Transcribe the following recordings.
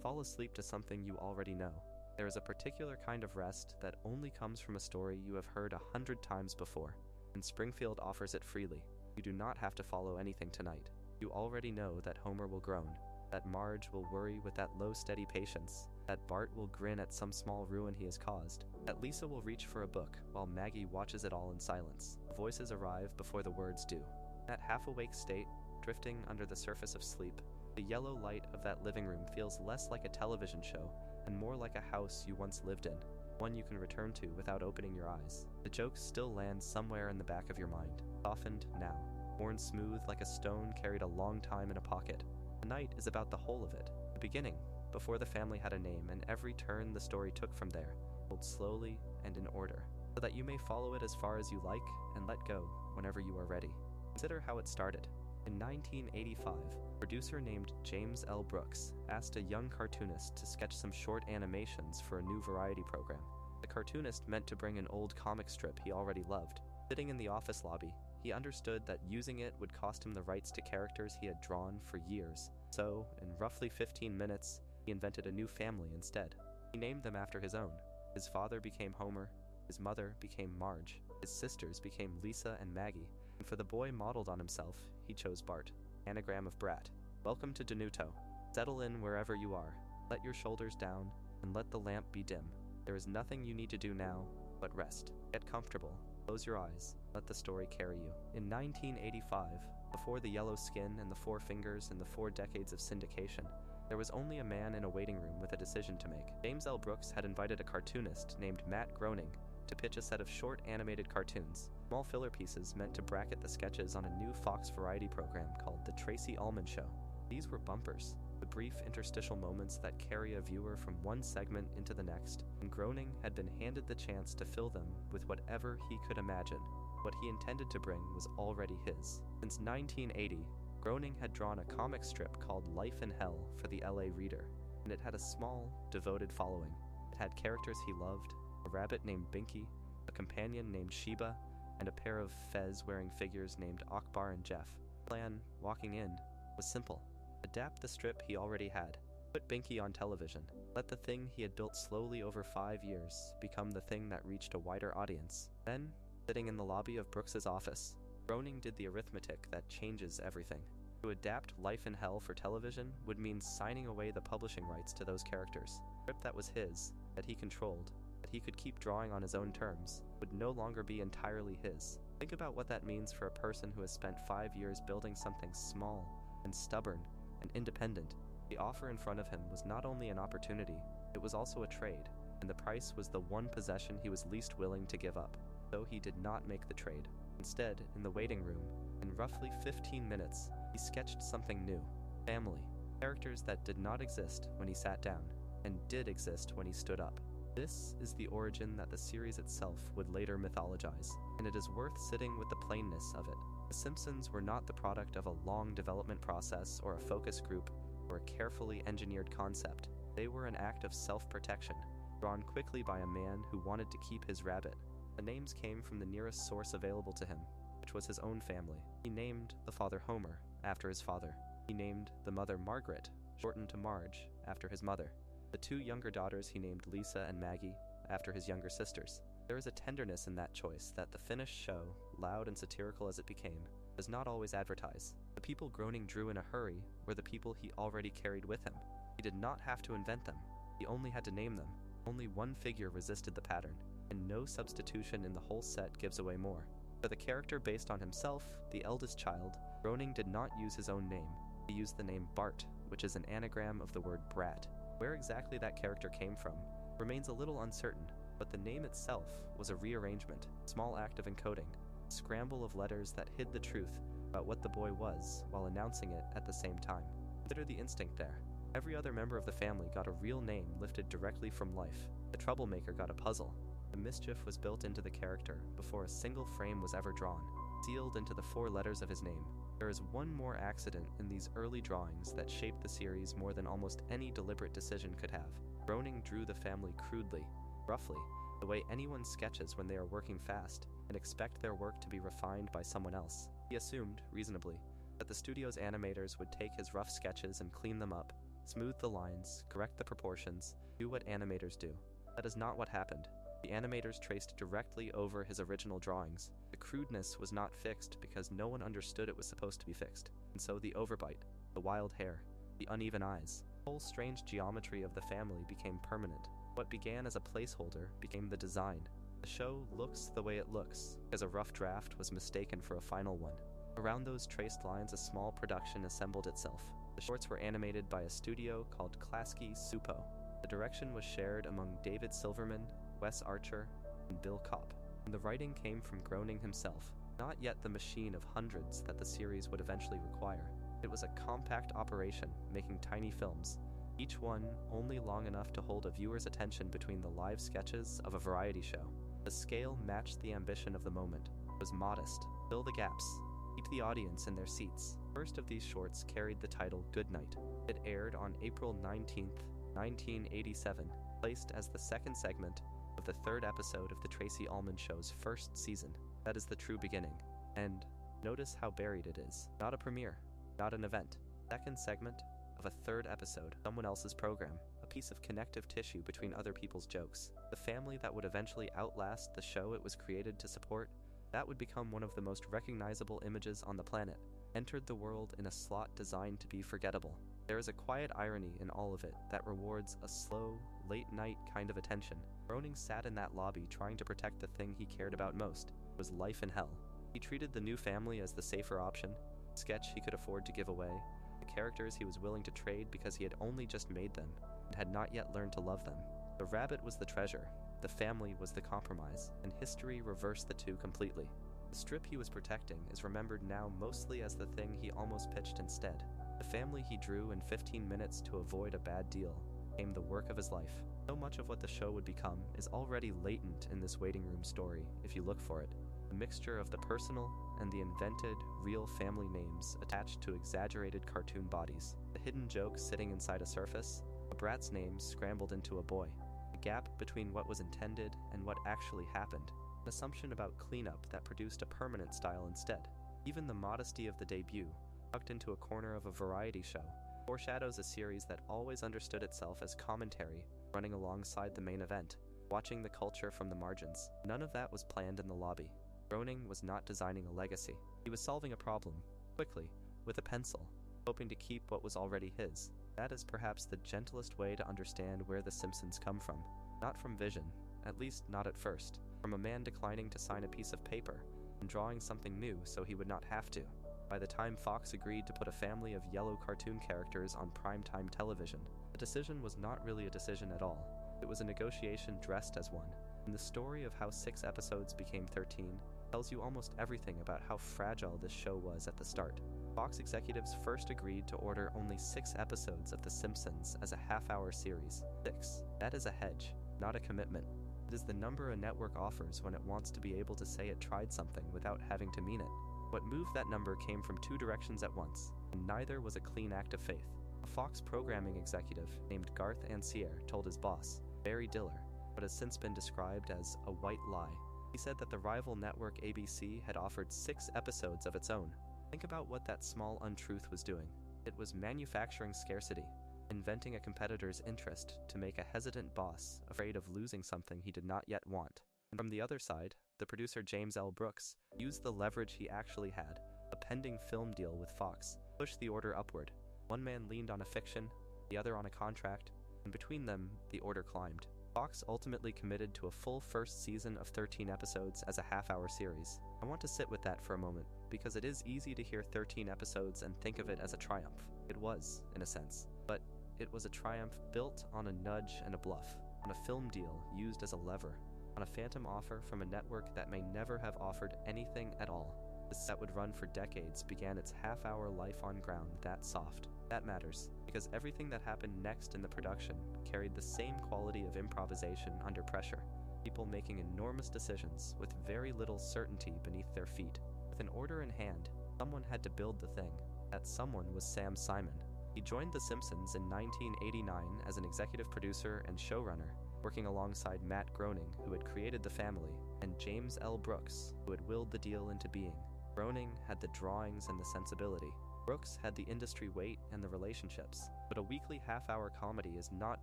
fall asleep to something you already know. There is a particular kind of rest that only comes from a story you have heard 100 times before, and Springfield offers it freely. You do not have to follow anything tonight. You already know that Homer will groan, that Marge will worry with that low, steady patience, that Bart will grin at some small ruin he has caused, that Lisa will reach for a book while Maggie watches it all in silence. The voices arrive before the words do. That half-awake state, drifting under the surface of sleep, the yellow light of that living room feels less like a television show and more like a house you once lived in, one you can return to without opening your eyes. The jokes still land somewhere in the back of your mind, softened now, worn smooth like a stone carried a long time in a pocket. The night is about the whole of it, the beginning, before the family had a name, and every turn the story took from there, told slowly and in order, so that you may follow it as far as you like and let go whenever you are ready. Consider how it started. In 1985, a producer named James L. Brooks asked a young cartoonist to sketch some short animations for a new variety program. The cartoonist meant to bring an old comic strip he already loved. Sitting in the office lobby, he understood that using it would cost him the rights to characters he had drawn for years. So, in roughly 15 minutes, he invented a new family instead. He named them after his own. His father became Homer, his mother became Marge, his sisters became Lisa and Maggie, and for the boy modeled on himself, he chose Bart, anagram of brat. Welcome to Denuto. Settle in wherever you are. Let your shoulders down, and let the lamp be dim. There is nothing you need to do now, but rest. Get comfortable. Close your eyes. Let the story carry you. In 1985, before the yellow skin and the 4 fingers and the 4 decades of syndication, there was only a man in a waiting room with a decision to make. James L. Brooks had invited a cartoonist named Matt Groening to pitch a set of short animated cartoons, small filler pieces meant to bracket the sketches on a new Fox variety program called The Tracey Ullman Show. These were bumpers, the brief interstitial moments that carry a viewer from one segment into the next, and Groening had been handed the chance to fill them with whatever he could imagine. What he intended to bring was already his. Since 1980, Groening had drawn a comic strip called Life in Hell for the LA Reader, and it had a small, devoted following. It had characters he loved, a rabbit named Binky, a companion named Sheba, and a pair of fez-wearing figures named Akbar and Jeff. The plan, walking in, was simple. Adapt the strip he already had. Put Binky on television. Let the thing he had built slowly over 5 years become the thing that reached a wider audience. Then, sitting in the lobby of Brooks's office, Groening did the arithmetic that changes everything. To adapt Life in Hell for television would mean signing away the publishing rights to those characters. The strip that was his, that he controlled, that he could keep drawing on his own terms, would no longer be entirely his. Think about what that means for a person who has spent 5 years building something small and stubborn and independent. The offer in front of him was not only an opportunity, it was also a trade, and the price was the one possession he was least willing to give up. So he did not make the trade. Instead, in the waiting room, in roughly 15 minutes, he sketched something new. Family. Characters that did not exist when he sat down, and did exist when he stood up. This is the origin that the series itself would later mythologize, and it is worth sitting with the plainness of it. The Simpsons were not the product of a long development process or a focus group or a carefully engineered concept. They were an act of self-protection, drawn quickly by a man who wanted to keep his rabbit. The names came from the nearest source available to him, which was his own family. He named the father Homer, after his father. He named the mother Margaret, shortened to Marge, after his mother. The 2 younger daughters he named Lisa and Maggie, after his younger sisters. There is a tenderness in that choice that the finished show, loud and satirical as it became, does not always advertise. The people Groening drew in a hurry were the people he already carried with him. He did not have to invent them. He only had to name them. Only one figure resisted the pattern, and no substitution in the whole set gives away more. For the character based on himself, the eldest child, Groening did not use his own name. He used the name Bart, which is an anagram of the word brat. Where exactly that character came from remains a little uncertain, but the name itself was a rearrangement, a small act of encoding, a scramble of letters that hid the truth about what the boy was while announcing it at the same time. Consider the instinct there. Every other member of the family got a real name lifted directly from life. The troublemaker got a puzzle. The mischief was built into the character before a single frame was ever drawn, sealed into the 4 letters of his name. There is one more accident in these early drawings that shaped the series more than almost any deliberate decision could have. Groening drew the family crudely, roughly, the way anyone sketches when they are working fast and expect their work to be refined by someone else. He assumed, reasonably, that the studio's animators would take his rough sketches and clean them up, Smooth the lines, correct the proportions, do what animators do. That is not what happened. The animators traced directly over his original drawings. The crudeness was not fixed because no one understood it was supposed to be fixed. And so the overbite, the wild hair, the uneven eyes, the whole strange geometry of the family became permanent. What began as a placeholder became the design. The show looks the way it looks, because a rough draft was mistaken for a final one. Around those traced lines, a small production assembled itself. The shorts were animated by a studio called Klasky Supo. The direction was shared among David Silverman, Wes Archer, and Bill Kopp. And the writing came from Groening himself, not yet the machine of hundreds that the series would eventually require. It was a compact operation, making tiny films, each one only long enough to hold a viewer's attention between the live sketches of a variety show. The scale matched the ambition of the moment. It was modest, fill the gaps, keep the audience in their seats. The first of these shorts carried the title Good Night. It aired on April 19th, 1987, placed as the second segment of the third episode of the Tracey Ullman Show's first season. That is the true beginning. And notice how buried it is. Not a premiere, not an event. Second segment of a third episode, someone else's program, a piece of connective tissue between other people's jokes. The family that would eventually outlast the show it was created to support, that would become one of the most recognizable images on the planet, entered the world in a slot designed to be forgettable. There is a quiet irony in all of it that rewards a slow, late-night kind of attention. Groening sat in that lobby trying to protect the thing he cared about most. It was life in hell. He treated the new family as the safer option, sketch he could afford to give away, the characters he was willing to trade because he had only just made them and had not yet learned to love them. The rabbit was the treasure, the family was the compromise, and history reversed the two completely. The strip he was protecting is remembered now mostly as the thing he almost pitched instead. The family he drew in 15 minutes to avoid a bad deal became the work of his life. So much of what the show would become is already latent in this waiting room story, if you look for it. A mixture of the personal and the invented, real family names attached to exaggerated cartoon bodies. The hidden jokes sitting inside a surface, a brat's name scrambled into a boy. The gap between what was intended and what actually happened. An assumption about cleanup that produced a permanent style instead. Even the modesty of the debut, tucked into a corner of a variety show, foreshadows a series that always understood itself as commentary, running alongside the main event, watching the culture from the margins. None of that was planned in the lobby. Groening was not designing a legacy. He was solving a problem, quickly, with a pencil, hoping to keep what was already his. That is perhaps the gentlest way to understand where the Simpsons come from. Not from vision, at least not at first, from a man declining to sign a piece of paper and drawing something new so he would not have to. By the time Fox agreed to put a family of yellow cartoon characters on primetime television, the decision was not really a decision at all. It was a negotiation dressed as one, and the story of how 6 episodes became 13 tells you almost everything about how fragile this show was at the start. Fox executives first agreed to order only 6 episodes of The Simpsons as a half-hour series. 6. That is a hedge, not a commitment. It is the number a network offers when it wants to be able to say it tried something without having to mean it. What moved that number came from 2 directions at once, and neither was a clean act of faith. A Fox programming executive named Garth Ancier told his boss, Barry Diller, what has since been described as a white lie. He said that the rival network ABC had offered 6 episodes of its own. Think about what that small untruth was doing. It was manufacturing scarcity, inventing a competitor's interest to make a hesitant boss afraid of losing something he did not yet want. And from the other side, the producer James L. Brooks used the leverage he actually had, a pending film deal with Fox, pushed the order upward. One man leaned on a fiction, the other on a contract, and between them, the order climbed. Fox ultimately committed to a full first season of 13 episodes as a half-hour series. I want to sit with that for a moment, because it is easy to hear 13 episodes and think of it as a triumph. It was, in a sense, but it was a triumph built on a nudge and a bluff, on a film deal used as a lever, on a phantom offer from a network that may never have offered anything at all. This that would run for decades began its half-hour life on ground that soft. That matters, because everything that happened next in the production carried the same quality of improvisation under pressure. People making enormous decisions with very little certainty beneath their feet. With an order in hand, someone had to build the thing. That someone was Sam Simon. He joined The Simpsons in 1989 as an executive producer and showrunner, working alongside Matt Groening, who had created the family, and James L. Brooks, who had willed the deal into being. Groening had the drawings and the sensibility. Brooks had the industry weight and the relationships. But a weekly half-hour comedy is not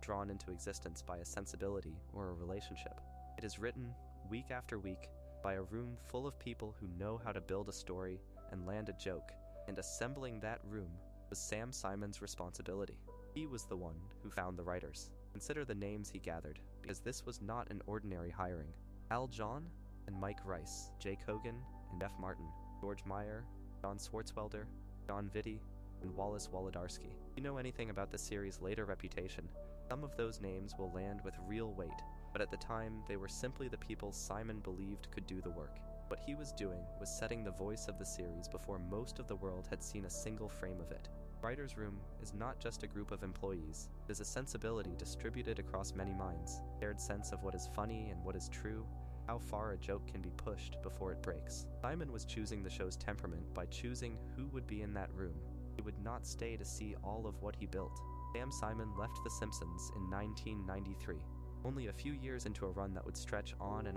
drawn into existence by a sensibility or a relationship. It is written, week after week, by a room full of people who know how to build a story and land a joke, and assembling that room was Sam Simon's responsibility. He was the one who found the writers. Consider the names he gathered, because this was not an ordinary hiring. Al John and Mike Rice, Jay Kogan and Jeff Martin, George Meyer, John Swartzwelder, John Vitti, and Wallace Wolodarski. If you know anything about the series' later reputation, some of those names will land with real weight, but at the time they were simply the people Simon believed could do the work. What he was doing was setting the voice of the series before most of the world had seen a single frame of it. Writer's Room is not just a group of employees, it is a sensibility distributed across many minds, a shared sense of what is funny and what is true, how far a joke can be pushed before it breaks. Simon was choosing the show's temperament by choosing who would be in that room. He would not stay to see all of what he built. Sam Simon left The Simpsons in 1993, only a few years into a run that would stretch on, and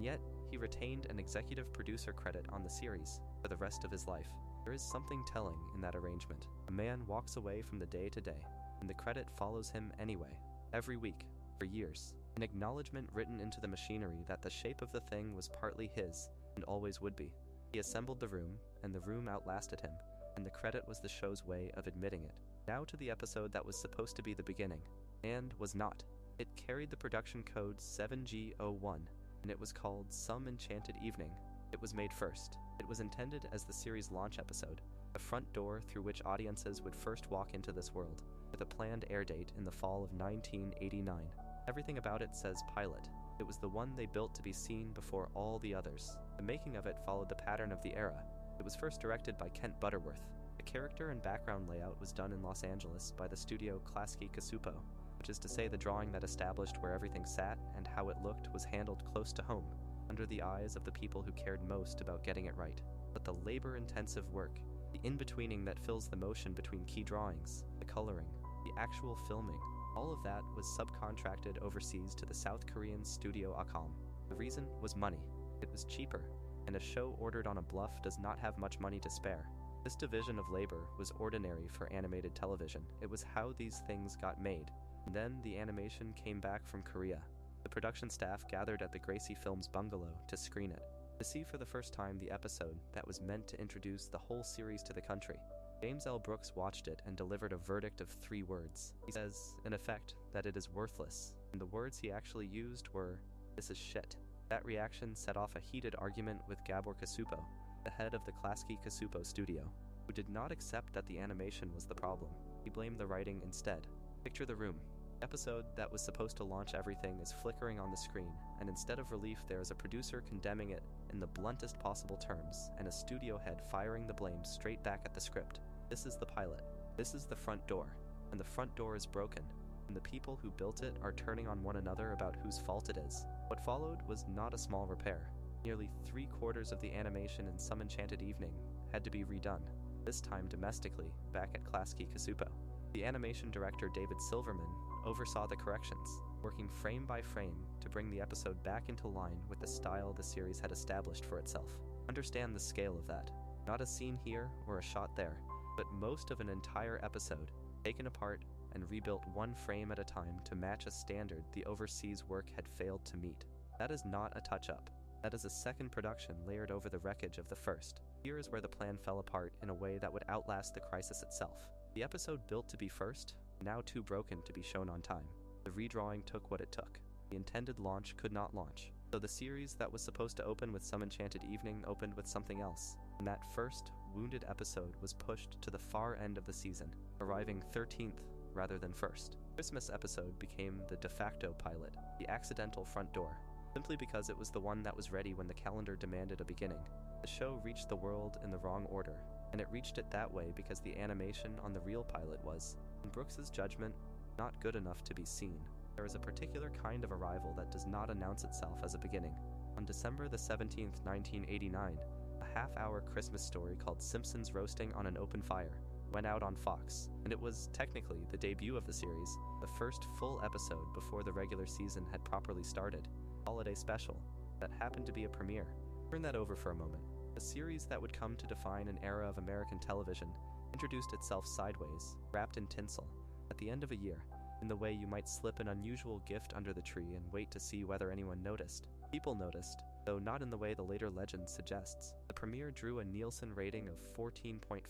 yet he retained an executive producer credit on the series for the rest of his life. There is something telling in that arrangement. A man walks away from the day to day, and the credit follows him anyway, every week, for years. An acknowledgement written into the machinery that the shape of the thing was partly his, and always would be. He assembled the room, and the room outlasted him, and the credit was the show's way of admitting it. Now to the episode that was supposed to be the beginning, and was not. It carried the production code 7G01, and it was called Some Enchanted Evening. It was made first. It was intended as the series' launch episode, the front door through which audiences would first walk into this world, with a planned air date in the fall of 1989. Everything about it says pilot. It was the one they built to be seen before all the others. The making of it followed the pattern of the era. It was first directed by Kent Butterworth. The character and background layout was done in Los Angeles by the studio Klasky Csupo, which is to say the drawing that established where everything sat and how it looked was handled close to home, under the eyes of the people who cared most about getting it right. But the labor-intensive work, the in-betweening that fills the motion between key drawings, the coloring, the actual filming, all of that was subcontracted overseas to the South Korean studio Akam. The reason was money. It was cheaper, and a show ordered on a bluff does not have much money to spare. This division of labor was ordinary for animated television. It was how these things got made. And then the animation came back from Korea. The production staff gathered at the Gracie Films bungalow to screen it, to see for the first time the episode that was meant to introduce the whole series to the country. James L. Brooks watched it and delivered a verdict of 3 words. He says, in effect, that it is worthless, and the words he actually used were, "This is shit." That reaction set off a heated argument with Gabor Csupo, the head of the Klasky Csupo studio, who did not accept that the animation was the problem. He blamed the writing instead. Picture the room. The episode that was supposed to launch everything is flickering on the screen, and instead of relief there is a producer condemning it in the bluntest possible terms, and a studio head firing the blame straight back at the script. This is the pilot. This is the front door. And the front door is broken, and the people who built it are turning on one another about whose fault it is. What followed was not a small repair. Nearly 3/4 of the animation in Some Enchanted Evening had to be redone, this time domestically, back at Klasky Csupo. The animation director David Silverman oversaw the corrections, working frame by frame to bring the episode back into line with the style the series had established for itself. Understand the scale of that. Not a scene here or a shot there, but most of an entire episode, taken apart and rebuilt one frame at a time to match a standard the overseas work had failed to meet. That is not a touch-up. That is a second production layered over the wreckage of the first. Here is where the plan fell apart in a way that would outlast the crisis itself. The episode built to be first, now too broken to be shown on time. The redrawing took what it took. The intended launch could not launch, so the series that was supposed to open with Some Enchanted Evening opened with something else, and that first, wounded episode was pushed to the far end of the season, arriving 13th rather than first. Christmas episode became the de facto pilot, the accidental front door, simply because it was the one that was ready when the calendar demanded a beginning. The show reached the world in the wrong order, and it reached it that way because the animation on the real pilot was, in Brooks's judgment, not good enough to be seen. There is a particular kind of arrival that does not announce itself as a beginning. On December the 17th, 1989, a half-hour Christmas story called Simpsons Roasting on an Open Fire went out on Fox, and it was technically the debut of the series, the first full episode before the regular season had properly started, a holiday special that happened to be a premiere. Turn that over for a moment. A series that would come to define an era of American television introduced itself sideways, wrapped in tinsel, At the end of a year, in the way you might slip an unusual gift under the tree and wait to see whether anyone noticed. People noticed, though not in the way the later legend suggests. The premiere drew a Nielsen rating of 14.5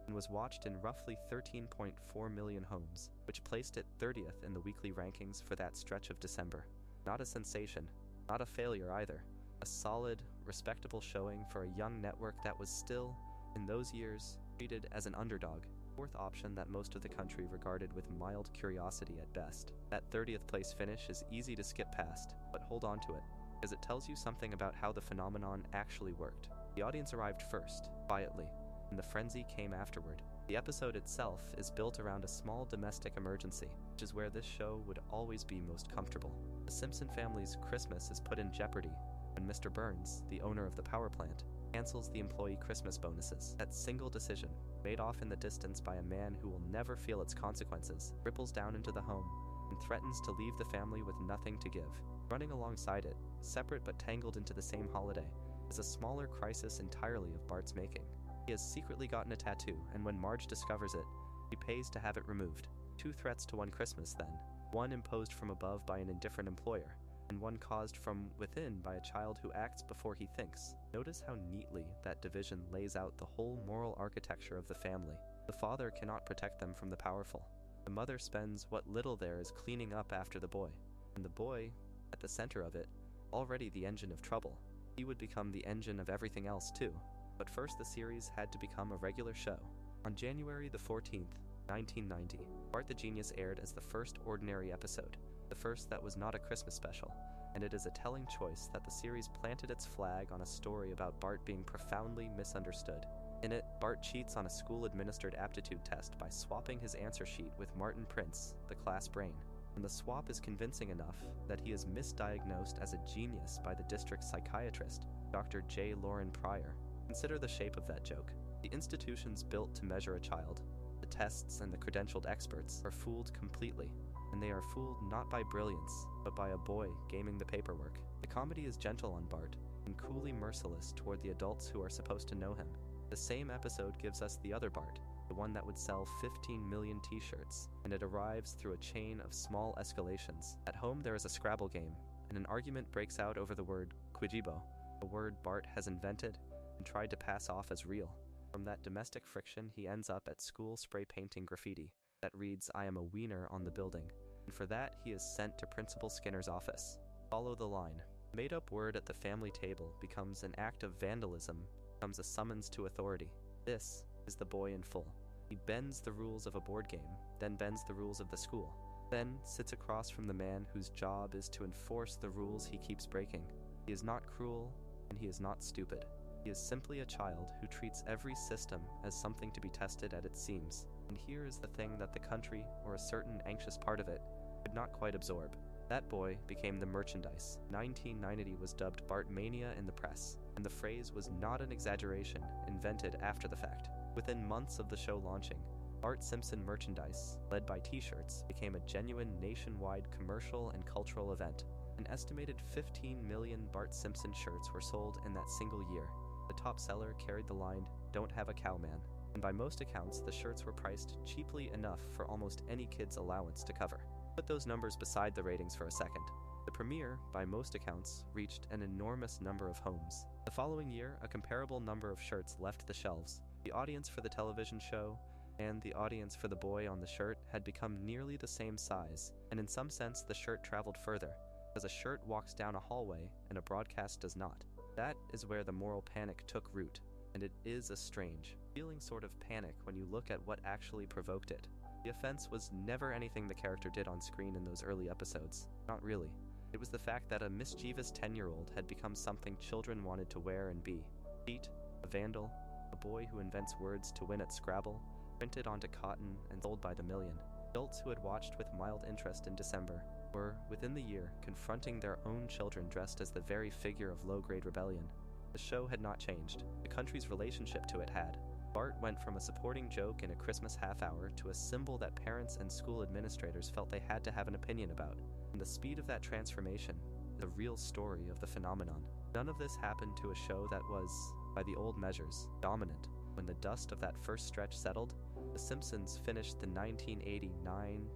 and was watched in roughly 13.4 million homes, which placed it 30th in the weekly rankings for that stretch of December. Not a sensation, not a failure either. A solid, respectable showing for a young network that was still, in those years, treated as an underdog. Fourth option that most of the country regarded with mild curiosity at best. That 30th place finish is easy to skip past, but hold on to it, because it tells you something about how the phenomenon actually worked. The audience arrived first, quietly, and the frenzy came afterward. The episode itself is built around a small domestic emergency, which is where this show would always be most comfortable. The Simpson family's Christmas is put in jeopardy when Mr. Burns, the owner of the power plant, cancels the employee Christmas bonuses. That single decision, made off in the distance by a man who will never feel its consequences, ripples down into the home and threatens to leave the family with nothing to give. Running alongside it, separate but tangled into the same holiday, is a smaller crisis entirely of Bart's making. He has secretly gotten a tattoo, and when Marge discovers it, she pays to have it removed. 2 threats to one Christmas, then. One imposed from above by an indifferent employer, and one caused from within by a child who acts before he thinks. Notice how neatly that division lays out the whole moral architecture of the family. The father cannot protect them from the powerful. The mother spends what little there is cleaning up after the boy, and the boy, at the center of it, already the engine of trouble. He would become the engine of everything else too. But first the series had to become a regular show. On January the 14th, 1990, Bart the Genius aired as the first ordinary episode, the first that was not a Christmas special, and it is a telling choice that the series planted its flag on a story about Bart being profoundly misunderstood. In it, Bart cheats on a school-administered aptitude test by swapping his answer sheet with Martin Prince, the class brain. And the swap is convincing enough that he is misdiagnosed as a genius by the district's psychiatrist, Dr. J. Lauren Pryor. Consider the shape of that joke. The institutions built to measure a child, the tests and the credentialed experts, are fooled completely, and they are fooled not by brilliance, but by a boy gaming the paperwork. The comedy is gentle on Bart, and coolly merciless toward the adults who are supposed to know him. The same episode gives us the other Bart, the one that would sell 15 million t-shirts, and it arrives through a chain of small escalations. At home there is a Scrabble game, and an argument breaks out over the word quijibo, a word Bart has invented and tried to pass off as real. From that domestic friction, he ends up at school spray painting graffiti that reads, "I am a wiener" on the building, and for that he is sent to Principal Skinner's office. Follow the line. The made-up word at the family table becomes an act of vandalism, becomes a summons to authority. This is the boy in full. He bends the rules of a board game, then bends the rules of the school, then sits across from the man whose job is to enforce the rules he keeps breaking. He is not cruel, and he is not stupid. He is simply a child who treats every system as something to be tested at its seams. And here is the thing that the country, or a certain anxious part of it, could not quite absorb. That boy became the merchandise. 1990 was dubbed Bartmania in the press, and the phrase was not an exaggeration, invented after the fact. Within months of the show launching, Bart Simpson merchandise, led by t-shirts, became a genuine nationwide commercial and cultural event. An estimated 15 million Bart Simpson shirts were sold in that single year. The top seller carried the line, "Don't have a cowman," and by most accounts the shirts were priced cheaply enough for almost any kid's allowance to cover. Put those numbers beside the ratings for a second. The premiere, by most accounts, reached an enormous number of homes. The following year, a comparable number of shirts left the shelves. The audience for the television show and the audience for the boy on the shirt had become nearly the same size, and in some sense the shirt traveled further, because a shirt walks down a hallway and a broadcast does not. That is where the moral panic took root, and it is a strange, feeling sort of panic when you look at what actually provoked it. The offense was never anything the character did on screen in those early episodes. Not really. It was the fact that a mischievous 10-year-old had become something children wanted to wear and be. Cheat, a vandal, a boy who invents words to win at Scrabble, printed onto cotton and sold by the million. Adults who had watched with mild interest in December were, within the year, confronting their own children dressed as the very figure of low-grade rebellion. The show had not changed. The country's relationship to it had. Bart went from a supporting joke in a Christmas half-hour to a symbol that parents and school administrators felt they had to have an opinion about. And the speed of that transformation is the real story of the phenomenon. None of this happened to a show that was, by the old measures, dominant. When the dust of that first stretch settled, the The Simpsons finished the 1989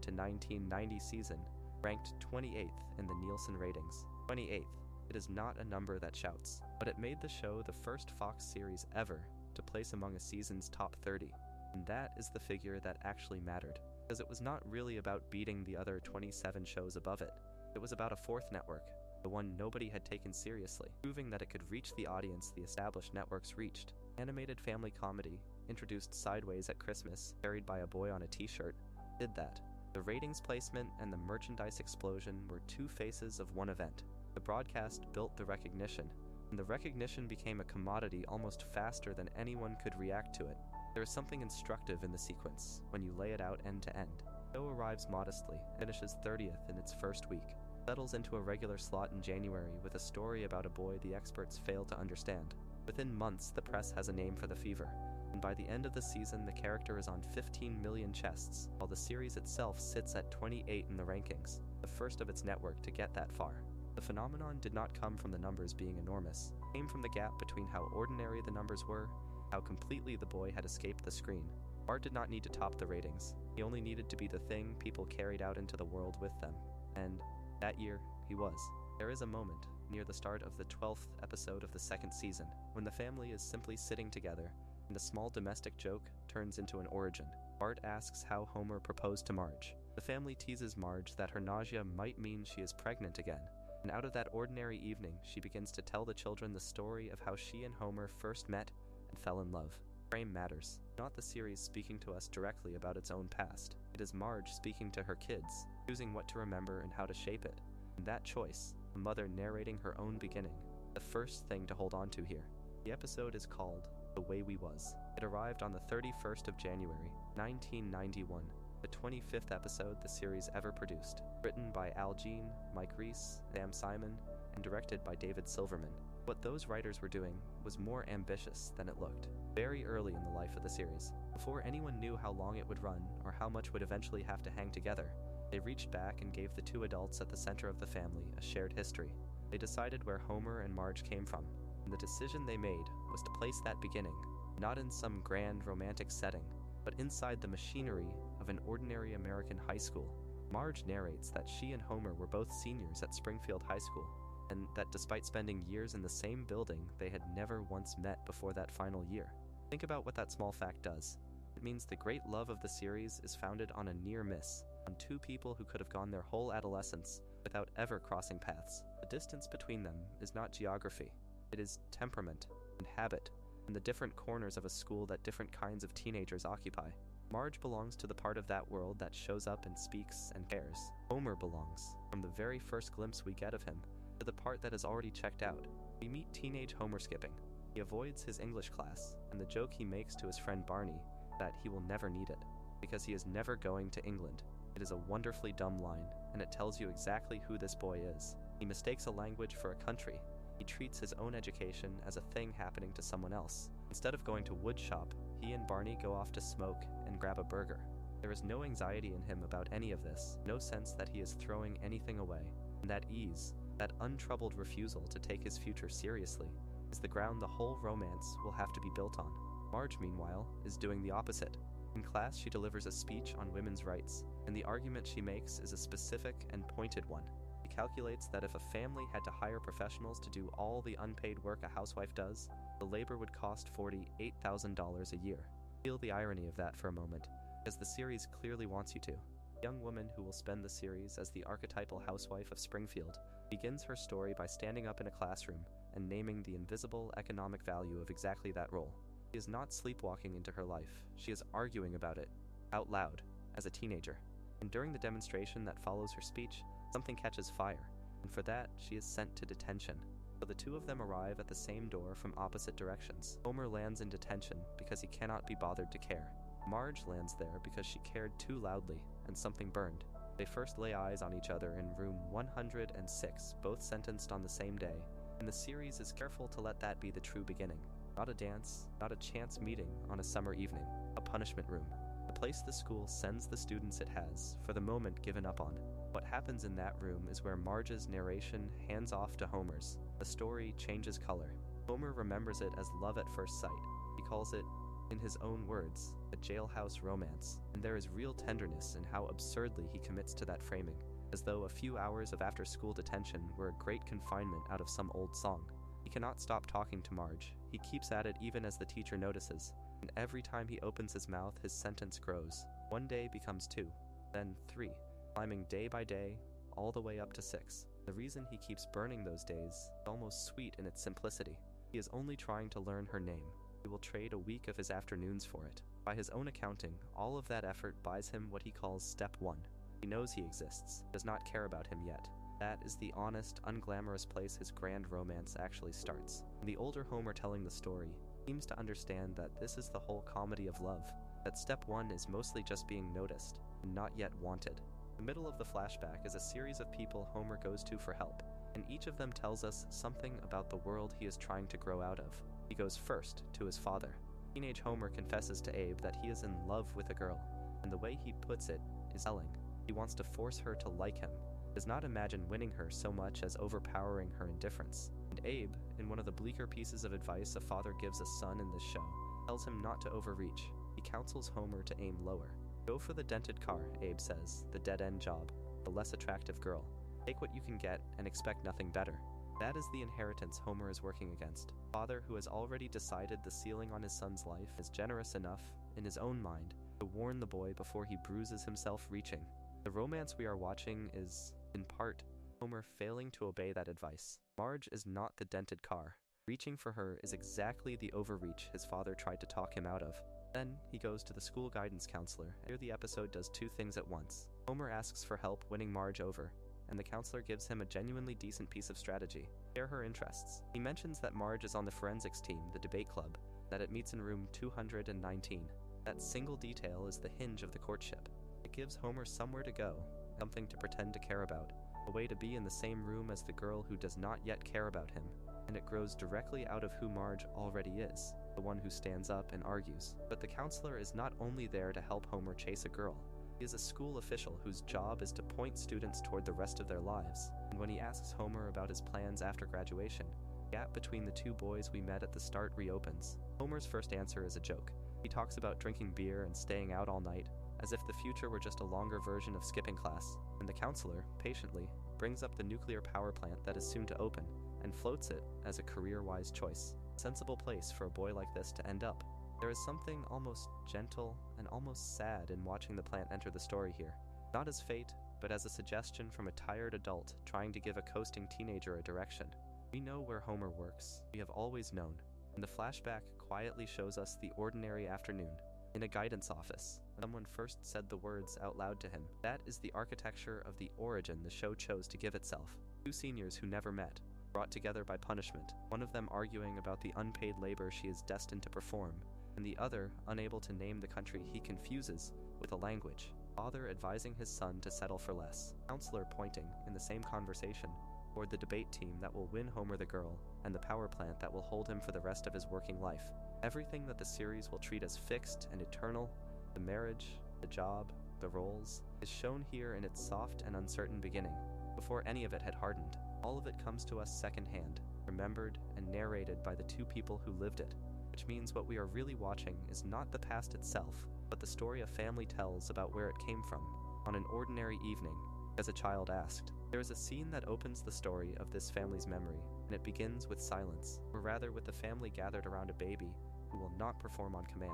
to 1990 season ranked 28th in the Nielsen ratings. 28th. It is not a number that shouts, but it made the show the first Fox series ever to place among a season's top 30. And that is the figure that actually mattered, because it was not really about beating the other 27 shows above it. It was about a fourth network, the one nobody had taken seriously, proving that it could reach the audience the established networks reached. Animated family comedy, introduced sideways at Christmas, carried by a boy on a t-shirt, did that. The ratings placement and the merchandise explosion were two faces of one event. The broadcast built the recognition, and the recognition became a commodity almost faster than anyone could react to it. There is something instructive in the sequence when you lay it out end to end. The show arrives modestly, finishes 30th in its first week, settles into a regular slot in January with a story about a boy the experts fail to understand. Within months, the press has a name for the fever, and by the end of the season, the character is on 15 million chests, while the series itself sits at 28 in the rankings, the first of its network to get that far. The phenomenon did not come from the numbers being enormous. It came from the gap between how ordinary the numbers were, how completely the boy had escaped the screen. Bart did not need to top the ratings. He only needed to be the thing people carried out into the world with them. And that year, he was. There is a moment, near the start of the 12th episode of the second season, when the family is simply sitting together, and a small domestic joke turns into an origin. Bart asks how Homer proposed to Marge. The family teases Marge that her nausea might mean she is pregnant again, and out of that ordinary evening, she begins to tell the children the story of how she and Homer first met and fell in love. Frame matters, not the series speaking to us directly about its own past. It is Marge speaking to her kids, choosing what to remember and how to shape it. And that choice, a mother narrating her own beginning, the first thing to hold on to here. The episode is called The Way We Was. It arrived on the 31st of January, 1991, the 25th episode the series ever produced. Written by Al Jean, Mike Reiss, Sam Simon, and directed by David Silverman. What those writers were doing was more ambitious than it looked. Very early in the life of the series, before anyone knew how long it would run or how much would eventually have to hang together, they reached back and gave the two adults at the center of the family a shared history. They decided where Homer and Marge came from, and the decision they made was to place that beginning, not in some grand romantic setting, but inside the machinery of an ordinary American high school. Marge narrates that she and Homer were both seniors at Springfield High School, and that despite spending years in the same building, they had never once met before that final year. Think about what that small fact does. It means the great love of the series is founded on a near miss, on two people who could have gone their whole adolescence without ever crossing paths. The distance between them is not geography. It is temperament and habit, and the different corners of a school that different kinds of teenagers occupy. Marge belongs to the part of that world that shows up and speaks and cares. Homer belongs, from the very first glimpse we get of him, to the part that is already checked out. We meet teenage Homer skipping. He avoids his English class, and the joke he makes to his friend Barney, that he will never need it, because he is never going to England. It is a wonderfully dumb line, and it tells you exactly who this boy is. He mistakes a language for a country. He treats his own education as a thing happening to someone else. Instead of going to wood shop, he and Barney go off to smoke and grab a burger. There is no anxiety in him about any of this, no sense that he is throwing anything away. And that ease, that untroubled refusal to take his future seriously, is the ground the whole romance will have to be built on. Marge, meanwhile, is doing the opposite. In class, she delivers a speech on women's rights, and the argument she makes is a specific and pointed one. She calculates that if a family had to hire professionals to do all the unpaid work a housewife does, the labor would cost $48,000 a year. Feel the irony of that for a moment, because the series clearly wants you to. The young woman who will spend the series as the archetypal housewife of Springfield begins her story by standing up in a classroom and naming the invisible economic value of exactly that role. She is not sleepwalking into her life, she is arguing about it, out loud, as a teenager. And during the demonstration that follows her speech, something catches fire, and for that, she is sent to detention. So the two of them arrive at the same door from opposite directions. Homer lands in detention because he cannot be bothered to care. Marge lands there because she cared too loudly, and something burned. They first lay eyes on each other in room 106, both sentenced on the same day, and the series is careful to let that be the true beginning. Not a dance, not a chance meeting on a summer evening, a punishment room. The place the school sends the students it has, for the moment, given up on. What happens in that room is where Marge's narration hands off to Homer's. The story changes color. Homer remembers it as love at first sight. He calls it In his own words, a jailhouse romance, and there is real tenderness in how absurdly he commits to that framing, as though a few hours of after-school detention were a great confinement out of some old song. He cannot stop talking to Marge. He keeps at it even as the teacher notices, and every time he opens his mouth, his sentence grows. 1 day becomes 2, then 3, climbing day by day, all the way up to 6. The reason he keeps burning those days is almost sweet in its simplicity. He is only trying to learn her name. He will trade a week of his afternoons for it. By his own accounting, all of that effort buys him what he calls step 1. He knows he exists, does not care about him yet. That is the honest, unglamorous place his grand romance actually starts. The older Homer telling the story seems to understand that this is the whole comedy of love, that step 1 is mostly just being noticed, and not yet wanted. The middle of the flashback is a series of people Homer goes to for help, and each of them tells us something about the world he is trying to grow out of. He goes first to his father. Teenage Homer confesses to Abe that he is in love with a girl, and the way he puts it is telling. He wants to force her to like him. He does not imagine winning her so much as overpowering her indifference. And Abe, in one of the bleaker pieces of advice a father gives a son in this show, tells him not to overreach. He counsels Homer to aim lower. Go for the dented car, Abe says, the dead-end job, the less attractive girl. Take what you can get and expect nothing better. That is the inheritance Homer is working against. A father who has already decided the ceiling on his son's life is generous enough, in his own mind, to warn the boy before he bruises himself reaching. The romance we are watching is, in part, Homer failing to obey that advice. Marge is not the dented car. Reaching for her is exactly the overreach his father tried to talk him out of. Then, he goes to the school guidance counselor. Here the episode does 2 things at once. Homer asks for help winning Marge over, and the counselor gives him a genuinely decent piece of strategy. Share her interests. He mentions that Marge is on the forensics team, the debate club, that it meets in room 219. That single detail is the hinge of the courtship. It gives Homer somewhere to go, something to pretend to care about, a way to be in the same room as the girl who does not yet care about him, and it grows directly out of who Marge already is, the one who stands up and argues. But the counselor is not only there to help Homer chase a girl. He is a school official whose job is to point students toward the rest of their lives, and when he asks Homer about his plans after graduation, the gap between the 2 boys we met at the start reopens. Homer's first answer is a joke. He talks about drinking beer and staying out all night, as if the future were just a longer version of skipping class, and the counselor, patiently, brings up the nuclear power plant that is soon to open, and floats it as a career-wise choice. A sensible place for a boy like this to end up. There is something almost gentle and almost sad in watching the plant enter the story here. Not as fate, but as a suggestion from a tired adult trying to give a coasting teenager a direction. We know where Homer works. We have always known. And the flashback quietly shows us the ordinary afternoon, in a guidance office, when someone first said the words out loud to him. That is the architecture of the origin the show chose to give itself. 2 seniors who never met, brought together by punishment, one of them arguing about the unpaid labor she is destined to perform, and the other unable to name the country he confuses with a language. Father advising his son to settle for less. Counselor pointing, in the same conversation, toward the debate team that will win Homer the girl, and the power plant that will hold him for the rest of his working life. Everything that the series will treat as fixed and eternal, the marriage, the job, the roles, is shown here in its soft and uncertain beginning, before any of it had hardened. All of it comes to us secondhand, remembered and narrated by the 2 people who lived it, which means what we are really watching is not the past itself, but the story a family tells about where it came from, on an ordinary evening, as a child asked. There is a scene that opens the story of this family's memory, and it begins with silence, or rather with the family gathered around a baby who will not perform on command.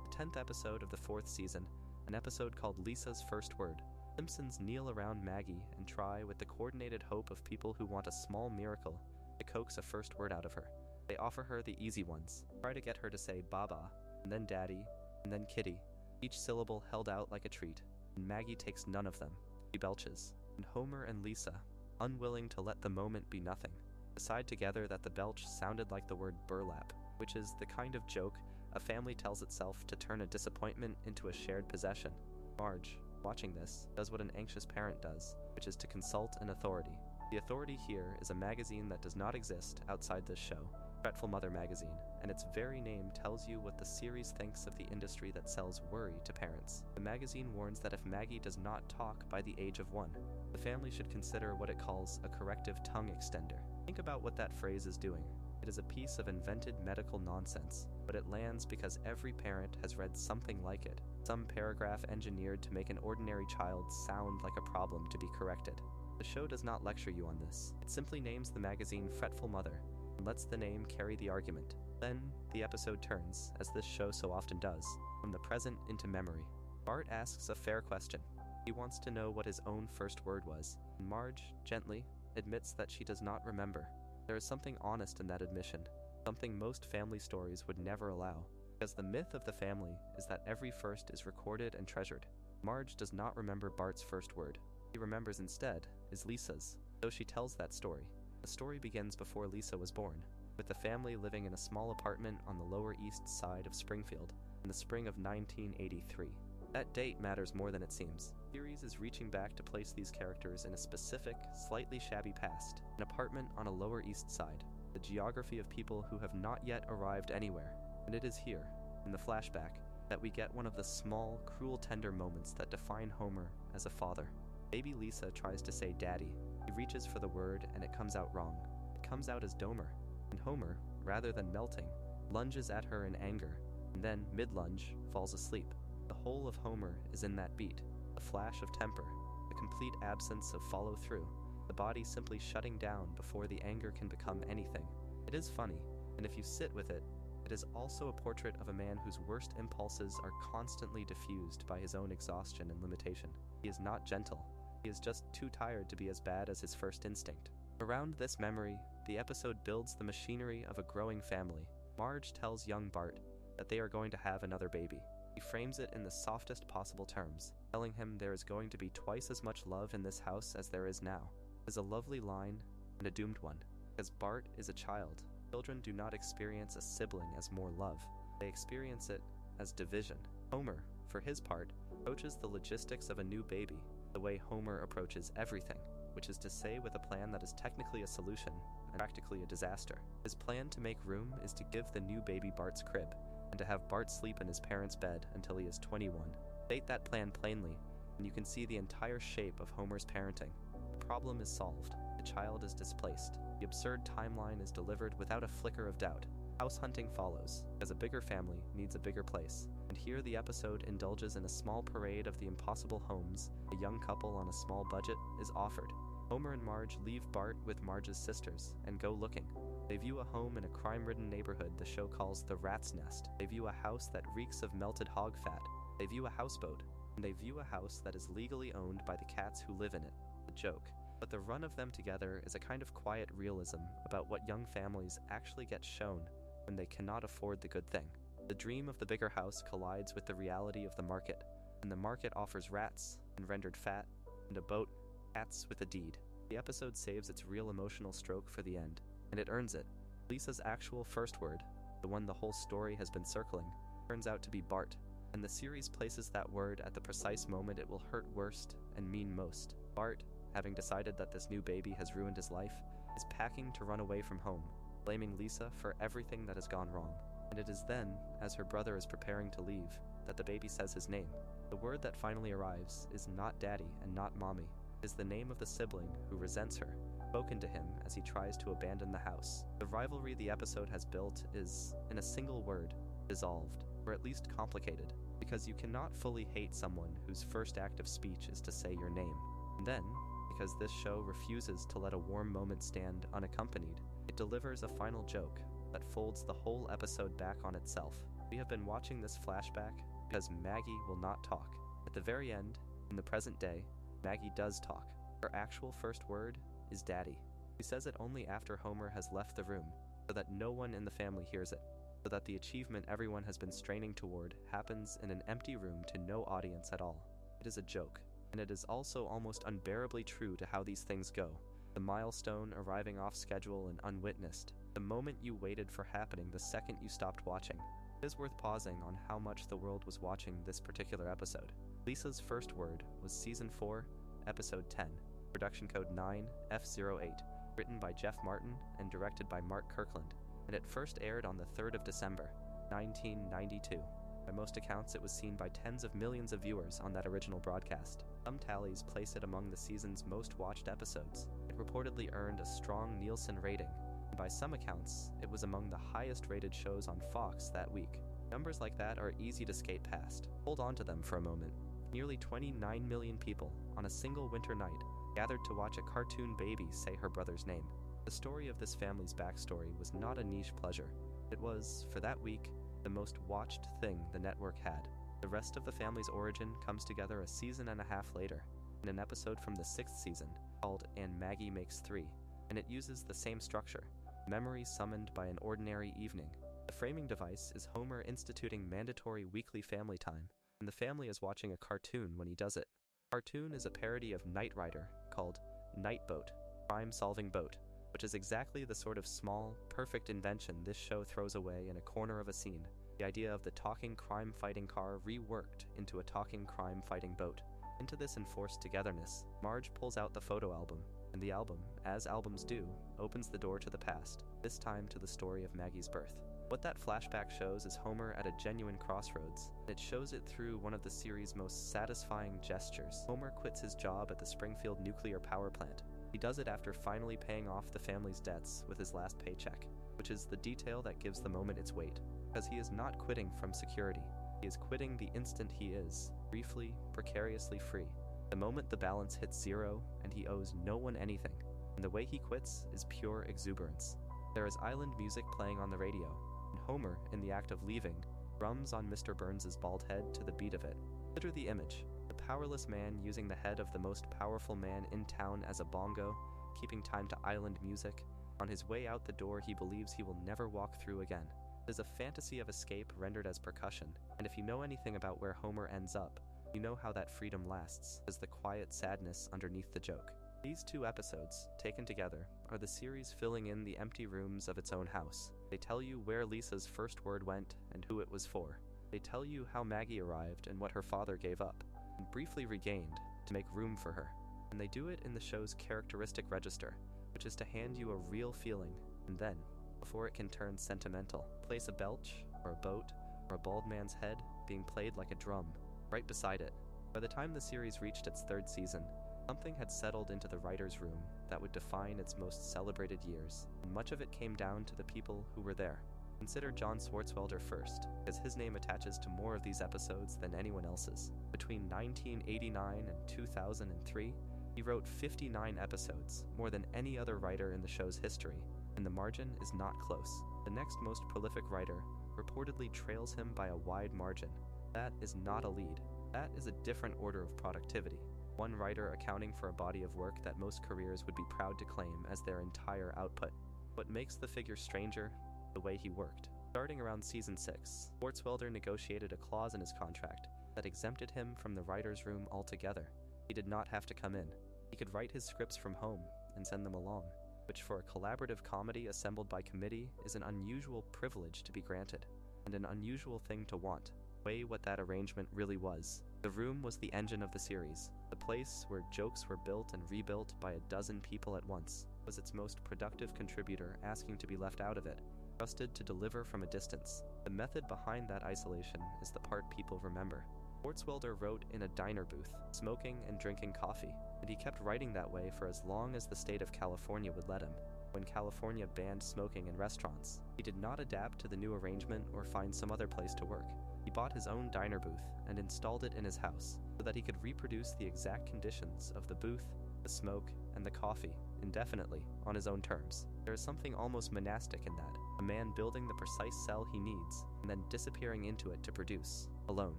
The 10th episode of the 4th season, an episode called Lisa's First Word. Simpsons kneel around Maggie and try, with the coordinated hope of people who want a small miracle, to coax a first word out of her. They offer her the easy ones, try to get her to say Baba, and then Daddy, and then Kitty, each syllable held out like a treat, and Maggie takes none of them. She belches, and Homer and Lisa, unwilling to let the moment be nothing, decide together that the belch sounded like the word burlap, which is the kind of joke a family tells itself to turn a disappointment into a shared possession. Marge, watching this, does what an anxious parent does, which is to consult an authority. The authority here is a magazine that does not exist outside this show, Fretful Mother magazine, and its very name tells you what the series thinks of the industry that sells worry to parents. The magazine warns that if Maggie does not talk by the age of 1, the family should consider what it calls a corrective tongue extender. Think about what that phrase is doing. It It is a piece of invented medical nonsense, but it lands because every parent has read something like it, some paragraph engineered to make an ordinary child sound like a problem to be corrected. The show does not lecture you on this. It simply names the magazine Fretful Mother and lets the name carry the argument. Then, the episode turns, as this show so often does, from the present into memory. Bart asks a fair question. He wants to know what his own first word was, and Marge, gently, admits that she does not remember. There is something honest in that admission, something most family stories would never allow, because the myth of the family is that every first is recorded and treasured. Marge does not remember Bart's first word. He remembers instead is Lisa's, though she tells that story. The story begins before Lisa was born, with the family living in a small apartment on the Lower East Side of Springfield in the spring of 1983. That date matters more than it seems. The series is reaching back to place these characters in a specific, slightly shabby past, an apartment on a Lower East Side, the geography of people who have not yet arrived anywhere. And it is here, in the flashback, that we get one of the small, cruel, tender moments that define Homer as a father. Baby Lisa tries to say daddy. He reaches for the word and it comes out wrong. It comes out as Domer. And Homer, rather than melting, lunges at her in anger, and then, mid-lunge, falls asleep. The whole of Homer is in that beat, the flash of temper, the complete absence of follow-through, the body simply shutting down before the anger can become anything. It is funny, and if you sit with it, it is also a portrait of a man whose worst impulses are constantly diffused by his own exhaustion and limitation. He is not gentle. He is just too tired to be as bad as his first instinct. Around this memory, the episode builds the machinery of a growing family. Marge tells young Bart that they are going to have another baby. He frames it in the softest possible terms, telling him there is going to be twice as much love in this house as there is now. It is a lovely line, and a doomed one, because Bart is a child. Children do not experience a sibling as more love. They experience it as division. Homer, for his part, approaches the logistics of a new baby the way Homer approaches everything, which is to say with a plan that is technically a solution and practically a disaster. His plan to make room is to give the new baby Bart's crib, and to have Bart sleep in his parents' bed until he is 21. State that plan plainly, and you can see the entire shape of Homer's parenting. The problem is solved. The child is displaced. The absurd timeline is delivered without a flicker of doubt. House hunting follows, as a bigger family needs a bigger place, and here the episode indulges in a small parade of the impossible homes a young couple on a small budget is offered. Homer and Marge leave Bart with Marge's sisters and go looking. They view a home in a crime-ridden neighborhood the show calls the Rat's Nest. They view a house that reeks of melted hog fat. They view a houseboat. And they view a house that is legally owned by the cats who live in it. A joke. But the run of them together is a kind of quiet realism about what young families actually get shown when they cannot afford the good thing. The dream of the bigger house collides with the reality of the market, and the market offers rats, and rendered fat, and a boat, cats with a deed. The episode saves its real emotional stroke for the end, and it earns it. Lisa's actual first word, the one the whole story has been circling, turns out to be Bart, and the series places that word at the precise moment it will hurt worst and mean most. Bart, having decided that this new baby has ruined his life, is packing to run away from home, blaming Lisa for everything that has gone wrong. And it is then, as her brother is preparing to leave, that the baby says his name. The word that finally arrives is not daddy and not mommy. It is the name of the sibling who resents her, spoken to him as he tries to abandon the house. The rivalry the episode has built is, in a single word, dissolved, or at least complicated, because you cannot fully hate someone whose first act of speech is to say your name. And then, because this show refuses to let a warm moment stand unaccompanied, it delivers a final joke that folds the whole episode back on itself. We have been watching this flashback because Maggie will not talk. At the very end, in the present day, Maggie does talk. Her actual first word is daddy. She says it only after Homer has left the room, so that no one in the family hears it, so that the achievement everyone has been straining toward happens in an empty room to no audience at all. It is a joke, and it is also almost unbearably true to how these things go. The milestone arriving off schedule and unwitnessed, the moment you waited for happening the second you stopped watching. It is worth pausing on how much the world was watching this particular episode. Lisa's first word was Season 4, Episode 10, production code 9F08, written by Jeff Martin and directed by Mark Kirkland, and it first aired on the 3rd of December, 1992. By most accounts, it was seen by tens of millions of viewers on that original broadcast. Some tallies place it among the season's most watched episodes. It reportedly earned a strong Nielsen rating, and By some accounts, it was among the highest-rated shows on Fox that week. Numbers like that are easy to skate past. Hold on to them for a moment. Nearly 29 million people, on a single winter night, gathered to watch a cartoon baby say her brother's name. The story of this family's backstory was not a niche pleasure. It was, for that week, the most watched thing the network had. The rest of the family's origin comes together a season and a half later, in an episode from the 6th season, called And Maggie Makes Three, and it uses the same structure, memory summoned by an ordinary evening. The framing device is Homer instituting mandatory weekly family time, and the family is watching a cartoon when he does it. Cartoon is a parody of Knight Rider called Night Boat, crime-solving boat, which is exactly the sort of small, perfect invention this show throws away in a corner of a scene. The idea of the talking crime-fighting car reworked into a talking crime-fighting boat. Into this enforced togetherness, Marge pulls out the photo album, and the album, as albums do, opens the door to the past, this time to the story of Maggie's birth. What that flashback shows is Homer at a genuine crossroads, and it shows it through one of the series' most satisfying gestures. Homer quits his job at the Springfield nuclear power plant. He does it after finally paying off the family's debts with his last paycheck, which is the detail that gives the moment its weight. Because he is not quitting from security. He is quitting the instant he is, briefly, precariously free. The moment the balance hits zero, and he owes no one anything. And the way he quits is pure exuberance. There is island music playing on the radio, and Homer, in the act of leaving, drums on Mr. Burns's bald head to the beat of it. Consider the image. The powerless man using the head of the most powerful man in town as a bongo, keeping time to island music. On his way out the door he believes he will never walk through again. It is a fantasy of escape rendered as percussion, and if you know anything about where Homer ends up, you know how that freedom lasts, as the quiet sadness underneath the joke. These two episodes, taken together, are the series filling in the empty rooms of its own house. They tell you where Lisa's first word went and who it was for. They tell you how Maggie arrived and what her father gave up, and briefly regained, to make room for her. And they do it in the show's characteristic register, which is to hand you a real feeling, and then, before it can turn sentimental, place a belch, or a boat, or a bald man's head being played like a drum, right beside it. By the time the series reached its 3rd season, something had settled into the writer's room that would define its most celebrated years, and much of it came down to the people who were there. Consider John Swartzwelder first, because his name attaches to more of these episodes than anyone else's. Between 1989 and 2003, he wrote 59 episodes, more than any other writer in the show's history, and the margin is not close. The next most prolific writer reportedly trails him by a wide margin. That is not a lead. That is a different order of productivity. One writer accounting for a body of work that most careers would be proud to claim as their entire output. What makes the figure stranger? The way he worked. Starting around season 6, Swartzwelder negotiated a clause in his contract that exempted him from the writer's room altogether. He did not have to come in. He could write his scripts from home and send them along, which for a collaborative comedy assembled by committee is an unusual privilege to be granted, and an unusual thing to want. Weigh what that arrangement really was. The room was the engine of the series. The place where jokes were built and rebuilt by a dozen people at once was its most productive contributor asking to be left out of it, trusted to deliver from a distance. The method behind that isolation is the part people remember. Swartzwelder wrote in a diner booth, smoking and drinking coffee, and he kept writing that way for as long as the state of California would let him. When California banned smoking in restaurants, he did not adapt to the new arrangement or find some other place to work. He bought his own diner booth and installed it in his house so that he could reproduce the exact conditions of the booth, the smoke, and the coffee indefinitely on his own terms. There is something almost monastic in that, a man building the precise cell he needs and then disappearing into it to produce, alone.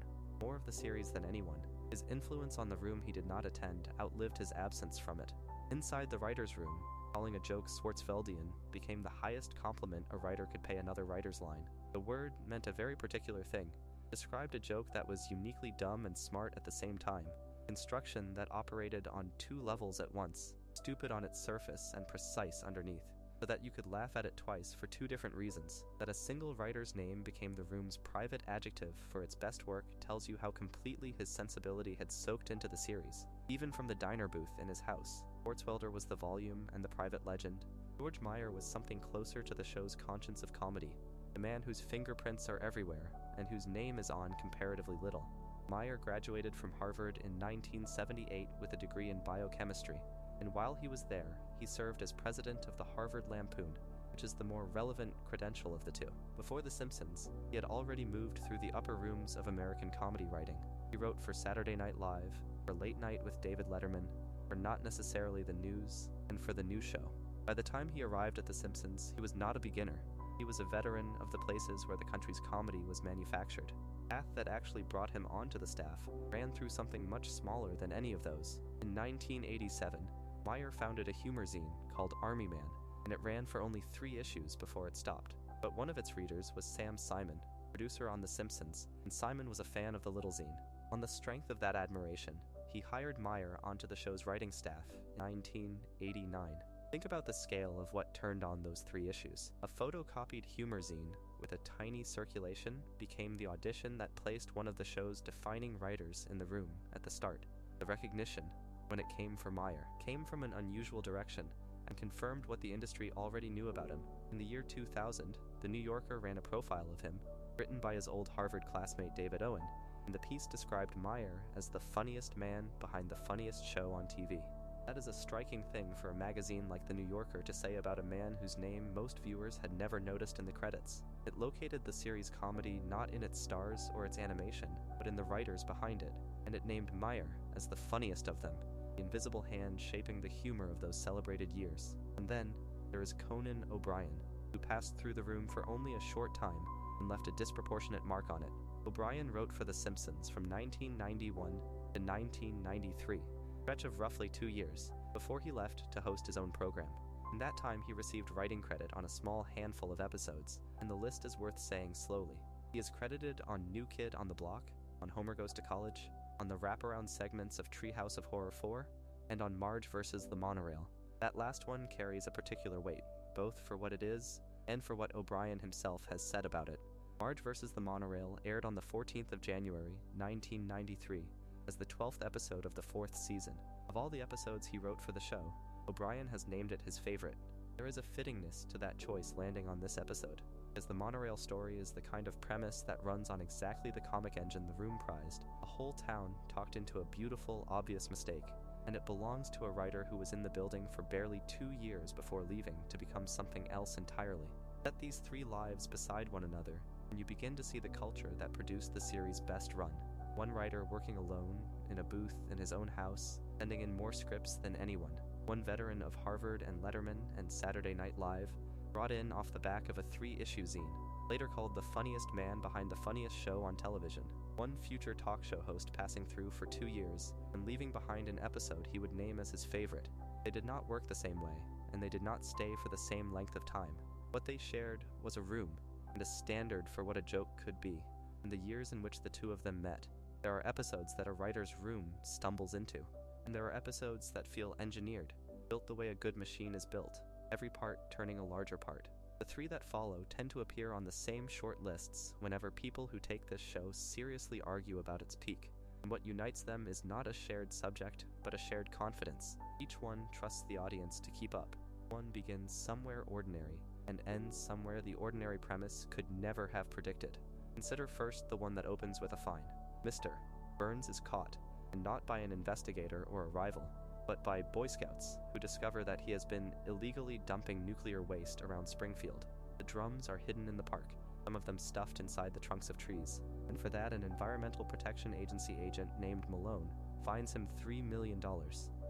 More of the series than anyone, his influence on the room he did not attend outlived his absence from it. Inside the writer's room, calling a joke Swartzfeldian became the highest compliment a writer could pay another writer's line. The word meant a very particular thing, described a joke that was uniquely dumb and smart at the same time, construction that operated on 2 levels at once, stupid on its surface and precise underneath, so that you could laugh at it twice for 2 different reasons. That a single writer's name became the room's private adjective for its best work tells you how completely his sensibility had soaked into the series. Even from the diner booth in his house, Swartzwelder was the volume and the private legend. George Meyer was something closer to the show's conscience of comedy, the man whose fingerprints are everywhere and whose name is on comparatively little. Meyer graduated from Harvard in 1978 with a degree in biochemistry, and while he was there, he served as president of the Harvard Lampoon, which which is the more relevant credential of the two. Before The Simpsons, he had already moved through the upper rooms of American comedy writing. He wrote for Saturday Night Live, for Late Night with David Letterman, for Not Necessarily the News, and for The New Show. By the time he arrived at The Simpsons, he was not a beginner. He was a veteran of the places where the country's comedy was manufactured. The path that actually brought him onto the staff ran through something much smaller than any of those. In 1987, Meyer founded a humor zine called Army Man, and it ran for only 3 issues before it stopped. But one of its readers was Sam Simon, producer on The Simpsons, and Simon was a fan of the little zine. On the strength of that admiration, he hired Meyer onto the show's writing staff in 1989. Think about the scale of what turned on those 3 issues. A photocopied humor zine with a tiny circulation became the audition that placed one of the show's defining writers in the room at the start. The recognition, when it came for Meyer, came from an unusual direction and confirmed what the industry already knew about him. In the year 2000, The New Yorker ran a profile of him, written by his old Harvard classmate David Owen, and the piece described Meyer as the funniest man behind the funniest show on TV. That is a striking thing for a magazine like The New Yorker to say about a man whose name most viewers had never noticed in the credits. It located the series' comedy not in its stars or its animation, but in the writers behind it, and it named Meyer as the funniest of them, the invisible hand shaping the humor of those celebrated years. And then, there is Conan O'Brien, who passed through the room for only a short time and left a disproportionate mark on it. O'Brien wrote for The Simpsons from 1991 to 1993, a stretch of roughly 2 years, before he left to host his own program. In that time, he received writing credit on a small handful of episodes, and the list is worth saying slowly. He is credited on New Kid on the Block, on Homer Goes to College, on the wraparound segments of Treehouse of Horror 4, and on Marge vs. the Monorail. That last one carries a particular weight, both for what it is and for what O'Brien himself has said about it. Marge vs. the Monorail aired on the 14th of January, 1993, as the 12th episode of the 4th season. Of all the episodes he wrote for the show, O'Brien has named it his favorite. There is a fittingness to that choice landing on this episode, as the monorail story is the kind of premise that runs on exactly the comic engine the room prized. A whole town talked into a beautiful, obvious mistake, and it belongs to a writer who was in the building for barely 2 years before leaving to become something else entirely. Set these 3 lives beside one another, and you begin to see the culture that produced the series' best run. One writer working alone, in a booth in his own house, sending in more scripts than anyone. One veteran of Harvard and Letterman and Saturday Night Live, brought in off the back of a 3-issue zine, later called the funniest man behind the funniest show on television. One future talk show host passing through for 2 years, and leaving behind an episode he would name as his favorite. They did not work the same way, and they did not stay for the same length of time. What they shared was a room, and a standard for what a joke could be, and the years in which the two of them met. There are episodes that a writer's room stumbles into, and there are episodes that feel engineered, built the way a good machine is built, every part turning a larger part. The 3 that follow tend to appear on the same short lists whenever people who take this show seriously argue about its peak, and what unites them is not a shared subject, but a shared confidence. Each one trusts the audience to keep up. One begins somewhere ordinary, and ends somewhere the ordinary premise could never have predicted. Consider first the one that opens with a fine. Mr. Burns is caught, and not by an investigator or a rival, but by Boy Scouts, who discover that he has been illegally dumping nuclear waste around Springfield. The drums are hidden in the park, some of them stuffed inside the trunks of trees, and for that an Environmental Protection Agency agent named Malone fines him $3 million.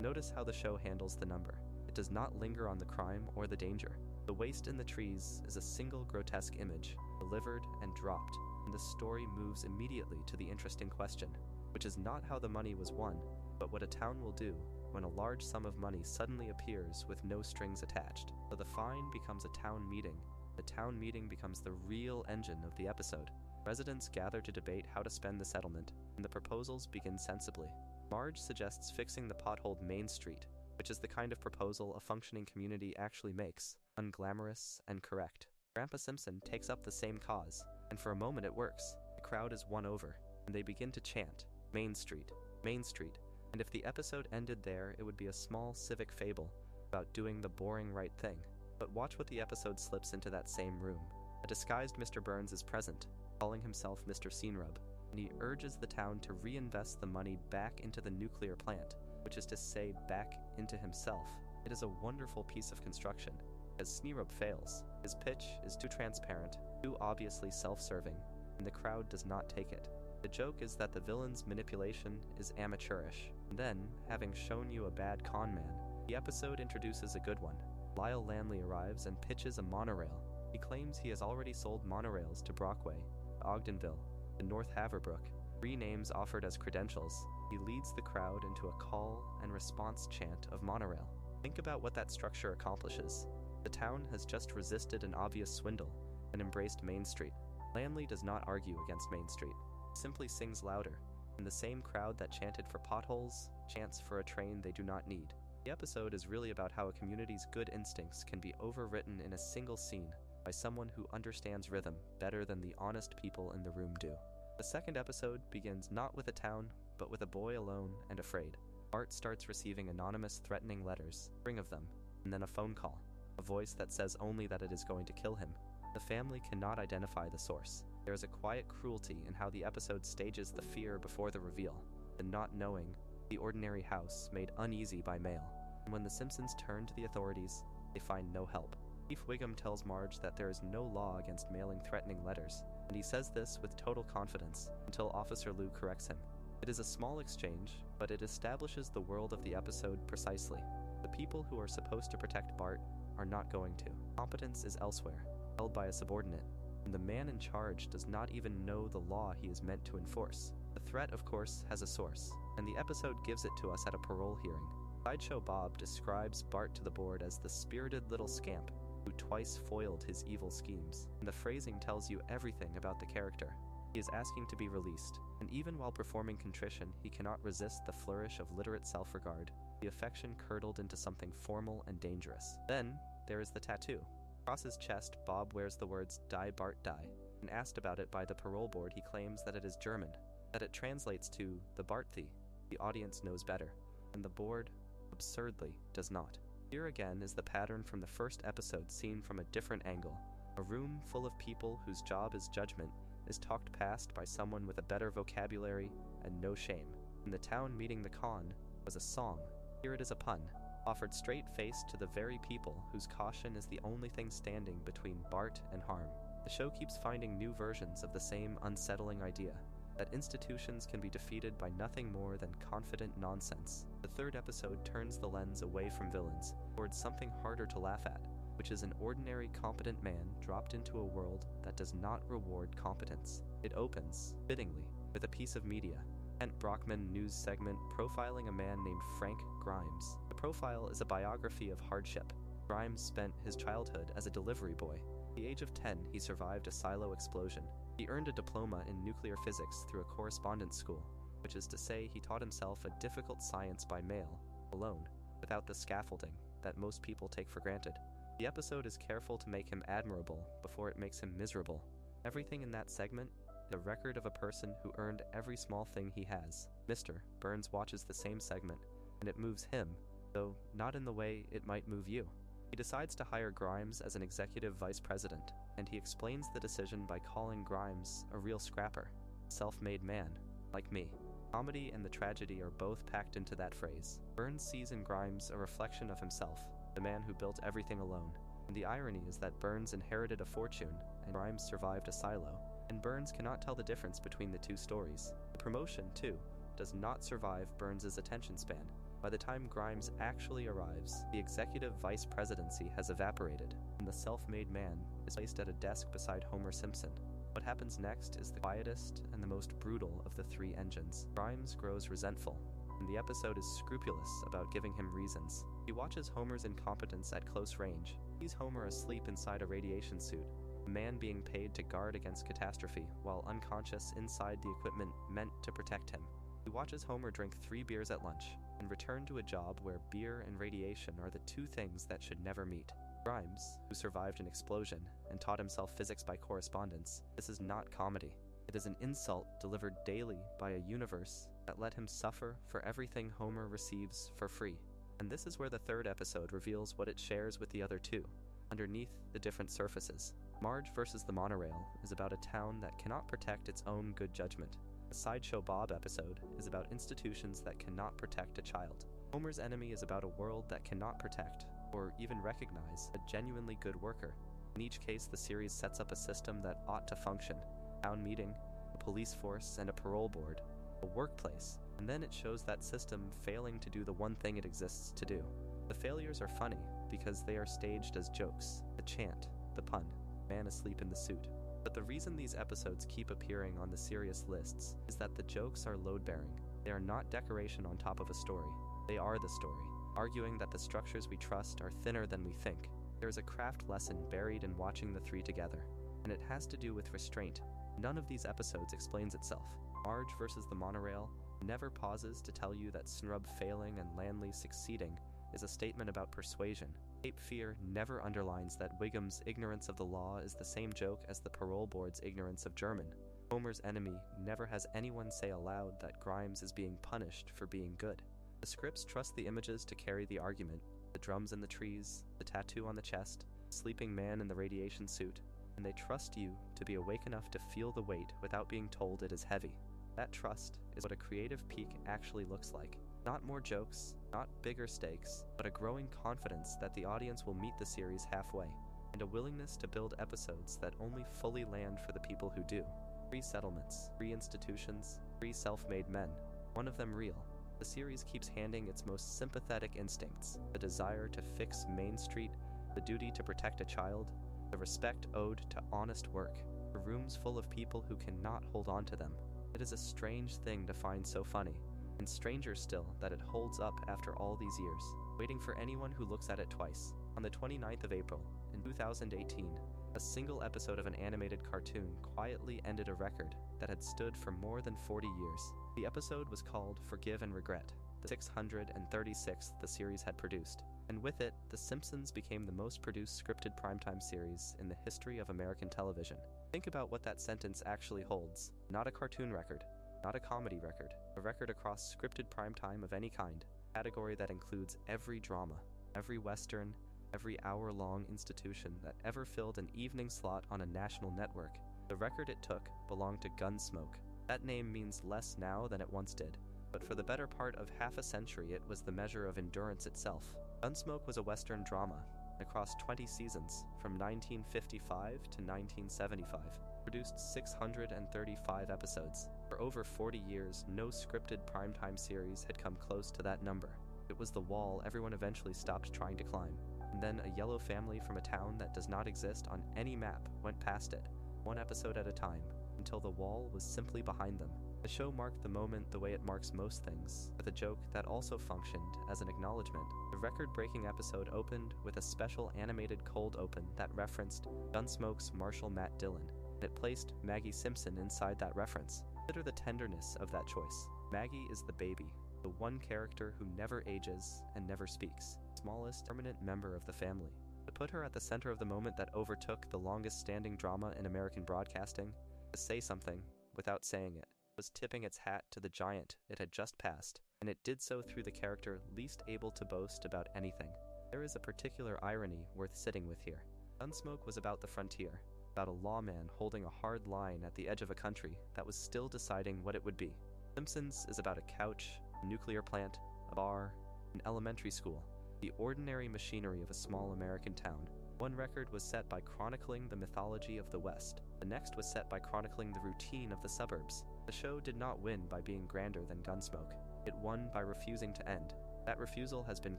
Notice how the show handles the number. It does not linger on the crime or the danger. The waste in the trees is a single grotesque image, delivered and dropped, and the story moves immediately to the interesting question, which is not how the money was won, but what a town will do when a large sum of money suddenly appears with no strings attached. So the fine becomes a town meeting. The town meeting becomes the real engine of the episode. Residents gather to debate how to spend the settlement, and the proposals begin sensibly. Marge suggests fixing the potholed Main Street, which is the kind of proposal a functioning community actually makes, unglamorous and correct. Grandpa Simpson takes up the same cause, and for a moment it works. The crowd is won over, and they begin to chant, Main Street, Main Street, and if the episode ended there, it would be a small civic fable about doing the boring right thing. But watch what the episode slips into that same room. A disguised Mr. Burns is present, calling himself Mr. Scene-Rub, and he urges the town to reinvest the money back into the nuclear plant, which is to say back into himself. It is a wonderful piece of construction. as Sneerup fails. His pitch is too transparent, too obviously self-serving, and the crowd does not take it. The joke is that the villain's manipulation is amateurish. And then, having shown you a bad con man, the episode introduces a good one. Lyle Landley arrives and pitches a monorail. He claims he has already sold monorails to Brockway, Ogdenville, and North Haverbrook, 3 names offered as credentials. He leads the crowd into a call and response chant of monorail. Think about what that structure accomplishes. The town has just resisted an obvious swindle and embraced Main Street. Landley does not argue against Main Street. He simply sings louder, and the same crowd that chanted for potholes chants for a train they do not need. The episode is really about how a community's good instincts can be overwritten in a single scene by someone who understands rhythm better than the honest people in the room do. The second episode begins not with a town, but with a boy alone and afraid. Bart starts receiving anonymous threatening letters, a string of them, and then a phone call, a voice that says only that it is going to kill him. The family cannot identify the source. There is a quiet cruelty in how the episode stages the fear before the reveal, the not knowing, the ordinary house made uneasy by mail. And when the Simpsons turn to the authorities, they find no help. Chief Wiggum tells Marge that there is no law against mailing threatening letters, and he says this with total confidence until Officer Lou corrects him. It is a small exchange, but it establishes the world of the episode precisely. The people who are supposed to protect Bart are not going to. Competence is elsewhere, held by a subordinate, and the man in charge does not even know the law he is meant to enforce. The threat, of course, has a source, and the episode gives it to us at a parole hearing. Sideshow Bob describes Bart to the board as the spirited little scamp who twice foiled his evil schemes, and the phrasing tells you everything about the character. He is asking to be released, and even while performing contrition, he cannot resist the flourish of literate self-regard, the affection curdled into something formal and dangerous. Then, there is the tattoo. Across his chest, Bob wears the words "Die Bart Die," and asked about it by the parole board, he claims that it is German, that it translates to the Barthy. The audience knows better, and the board, absurdly, does not. Here again is the pattern from the first episode seen from a different angle. A room full of people whose job is judgment is talked past by someone with a better vocabulary and no shame. And the town meeting the con was a song. Here it is a pun, offered straight-faced to the very people whose caution is the only thing standing between Bart and harm. The show keeps finding new versions of the same unsettling idea, that institutions can be defeated by nothing more than confident nonsense. The third episode turns the lens away from villains towards something harder to laugh at, which is an ordinary competent man dropped into a world that does not reward competence. It opens, fittingly, with a piece of media, Kent Brockman news segment profiling a man named Frank Grimes. The profile is a biography of hardship. Grimes spent his childhood as a delivery boy. At the age of 10, he survived a silo explosion. He earned a diploma in nuclear physics through a correspondence school, which is to say he taught himself a difficult science by mail, alone, without the scaffolding that most people take for granted. The episode is careful to make him admirable before it makes him miserable. Everything in that segment is a record of a person who earned every small thing he has. Mr. Burns watches the same segment, and it moves him, though not in the way it might move you. He decides to hire Grimes as an executive vice president, and he explains the decision by calling Grimes a real scrapper, a self-made man, like me. Comedy and the tragedy are both packed into that phrase. Burns sees in Grimes a reflection of himself, the man who built everything alone. And the irony is that Burns inherited a fortune, and Grimes survived a silo, and Burns cannot tell the difference between the two stories. The promotion, too, does not survive Burns's attention span. By the time Grimes actually arrives, the executive vice presidency has evaporated, and the self-made man is placed at a desk beside Homer Simpson. What happens next is the quietest and the most brutal of the three engines. Grimes grows resentful, and the episode is scrupulous about giving him reasons. He watches Homer's incompetence at close range, sees Homer asleep inside a radiation suit, a man being paid to guard against catastrophe while unconscious inside the equipment meant to protect him. He watches Homer drink 3 beers at lunch, and return to a job where beer and radiation are the two things that should never meet. Grimes, who survived an explosion and taught himself physics by correspondence, this is not comedy. It is an insult delivered daily by a universe that let him suffer for everything Homer receives for free. And this is where the third episode reveals what it shares with the other two, underneath the different surfaces. Marge versus the Monorail is about a town that cannot protect its own good judgment. The Sideshow Bob episode is about institutions that cannot protect a child. Homer's Enemy is about a world that cannot protect, or even recognize a genuinely good worker. In each case, the series sets up a system that ought to function: a town meeting, a police force, and a parole board, a workplace, and then it shows that system failing to do the one thing it exists to do. The failures are funny because they are staged as jokes: the chant, the pun, man asleep in the suit. But the reason these episodes keep appearing on the serious lists is that the jokes are load-bearing. They are not decoration on top of a story. They are the story, arguing that the structures we trust are thinner than we think. There is a craft lesson buried in watching the three together, and it has to do with restraint. None of these episodes explains itself. Marge versus the monorail never pauses to tell you that Snrub failing and Landley succeeding is a statement about persuasion. Cape Fear never underlines that Wiggum's ignorance of the law is the same joke as the parole board's ignorance of German. Homer's enemy never has anyone say aloud that Grimes is being punished for being good. The scripts trust the images to carry the argument: the drums in the trees, the tattoo on the chest, the sleeping man in the radiation suit, and they trust you to be awake enough to feel the weight without being told it is heavy. That trust is what a creative peak actually looks like. Not more jokes, not bigger stakes, but a growing confidence that the audience will meet the series halfway, and a willingness to build episodes that only fully land for the people who do. 3 settlements, 3 institutions, 3 self-made men, one of them real. The series keeps handing its most sympathetic instincts: the desire to fix Main Street, the duty to protect a child, the respect owed to honest work, for rooms full of people who cannot hold on to them. It is a strange thing to find so funny, and stranger still that it holds up after all these years, waiting for anyone who looks at it twice. On the 29th of April, in 2018, a single episode of an animated cartoon quietly ended a record that had stood for more than 40 years. The episode was called Forgive and Regret, the 636th the series had produced, and with it, The Simpsons became the most produced scripted primetime series in the history of American television. Think about what that sentence actually holds. Not a cartoon record, not a comedy record, a record across scripted primetime of any kind, a category that includes every drama, every western, every hour-long institution that ever filled an evening slot on a national network. The record it took belonged to Gunsmoke. That name means less now than it once did, but for the better part of half a century it was the measure of endurance itself. Gunsmoke was a western drama, across 20 seasons, from 1955 to 1975, produced 635 episodes. For over 40 years, no scripted primetime series had come close to that number. It was the wall everyone eventually stopped trying to climb. And then a yellow family from a town that does not exist on any map went past it, one episode at a time, until the wall was simply behind them. The show marked the moment the way it marks most things, with a joke that also functioned as an acknowledgement. The record-breaking episode opened with a special animated cold open that referenced Gunsmoke's Marshal Matt Dillon, and it placed Maggie Simpson inside that reference. Consider the tenderness of that choice. Maggie is the baby, the one character who never ages and never speaks, smallest permanent member of the family. To put her at the center of the moment that overtook the longest-standing drama in American broadcasting, to say something without saying it, was tipping its hat to the giant it had just passed, and it did so through the character least able to boast about anything. There is a particular irony worth sitting with here. Gunsmoke was about the frontier, about a lawman holding a hard line at the edge of a country that was still deciding what it would be. Simpsons is about a couch, a nuclear plant, a bar, an elementary school, the ordinary machinery of a small American town. One record was set by chronicling the mythology of the West. The next was set by chronicling the routine of the suburbs. The show did not win by being grander than Gunsmoke. It won by refusing to end. That refusal has been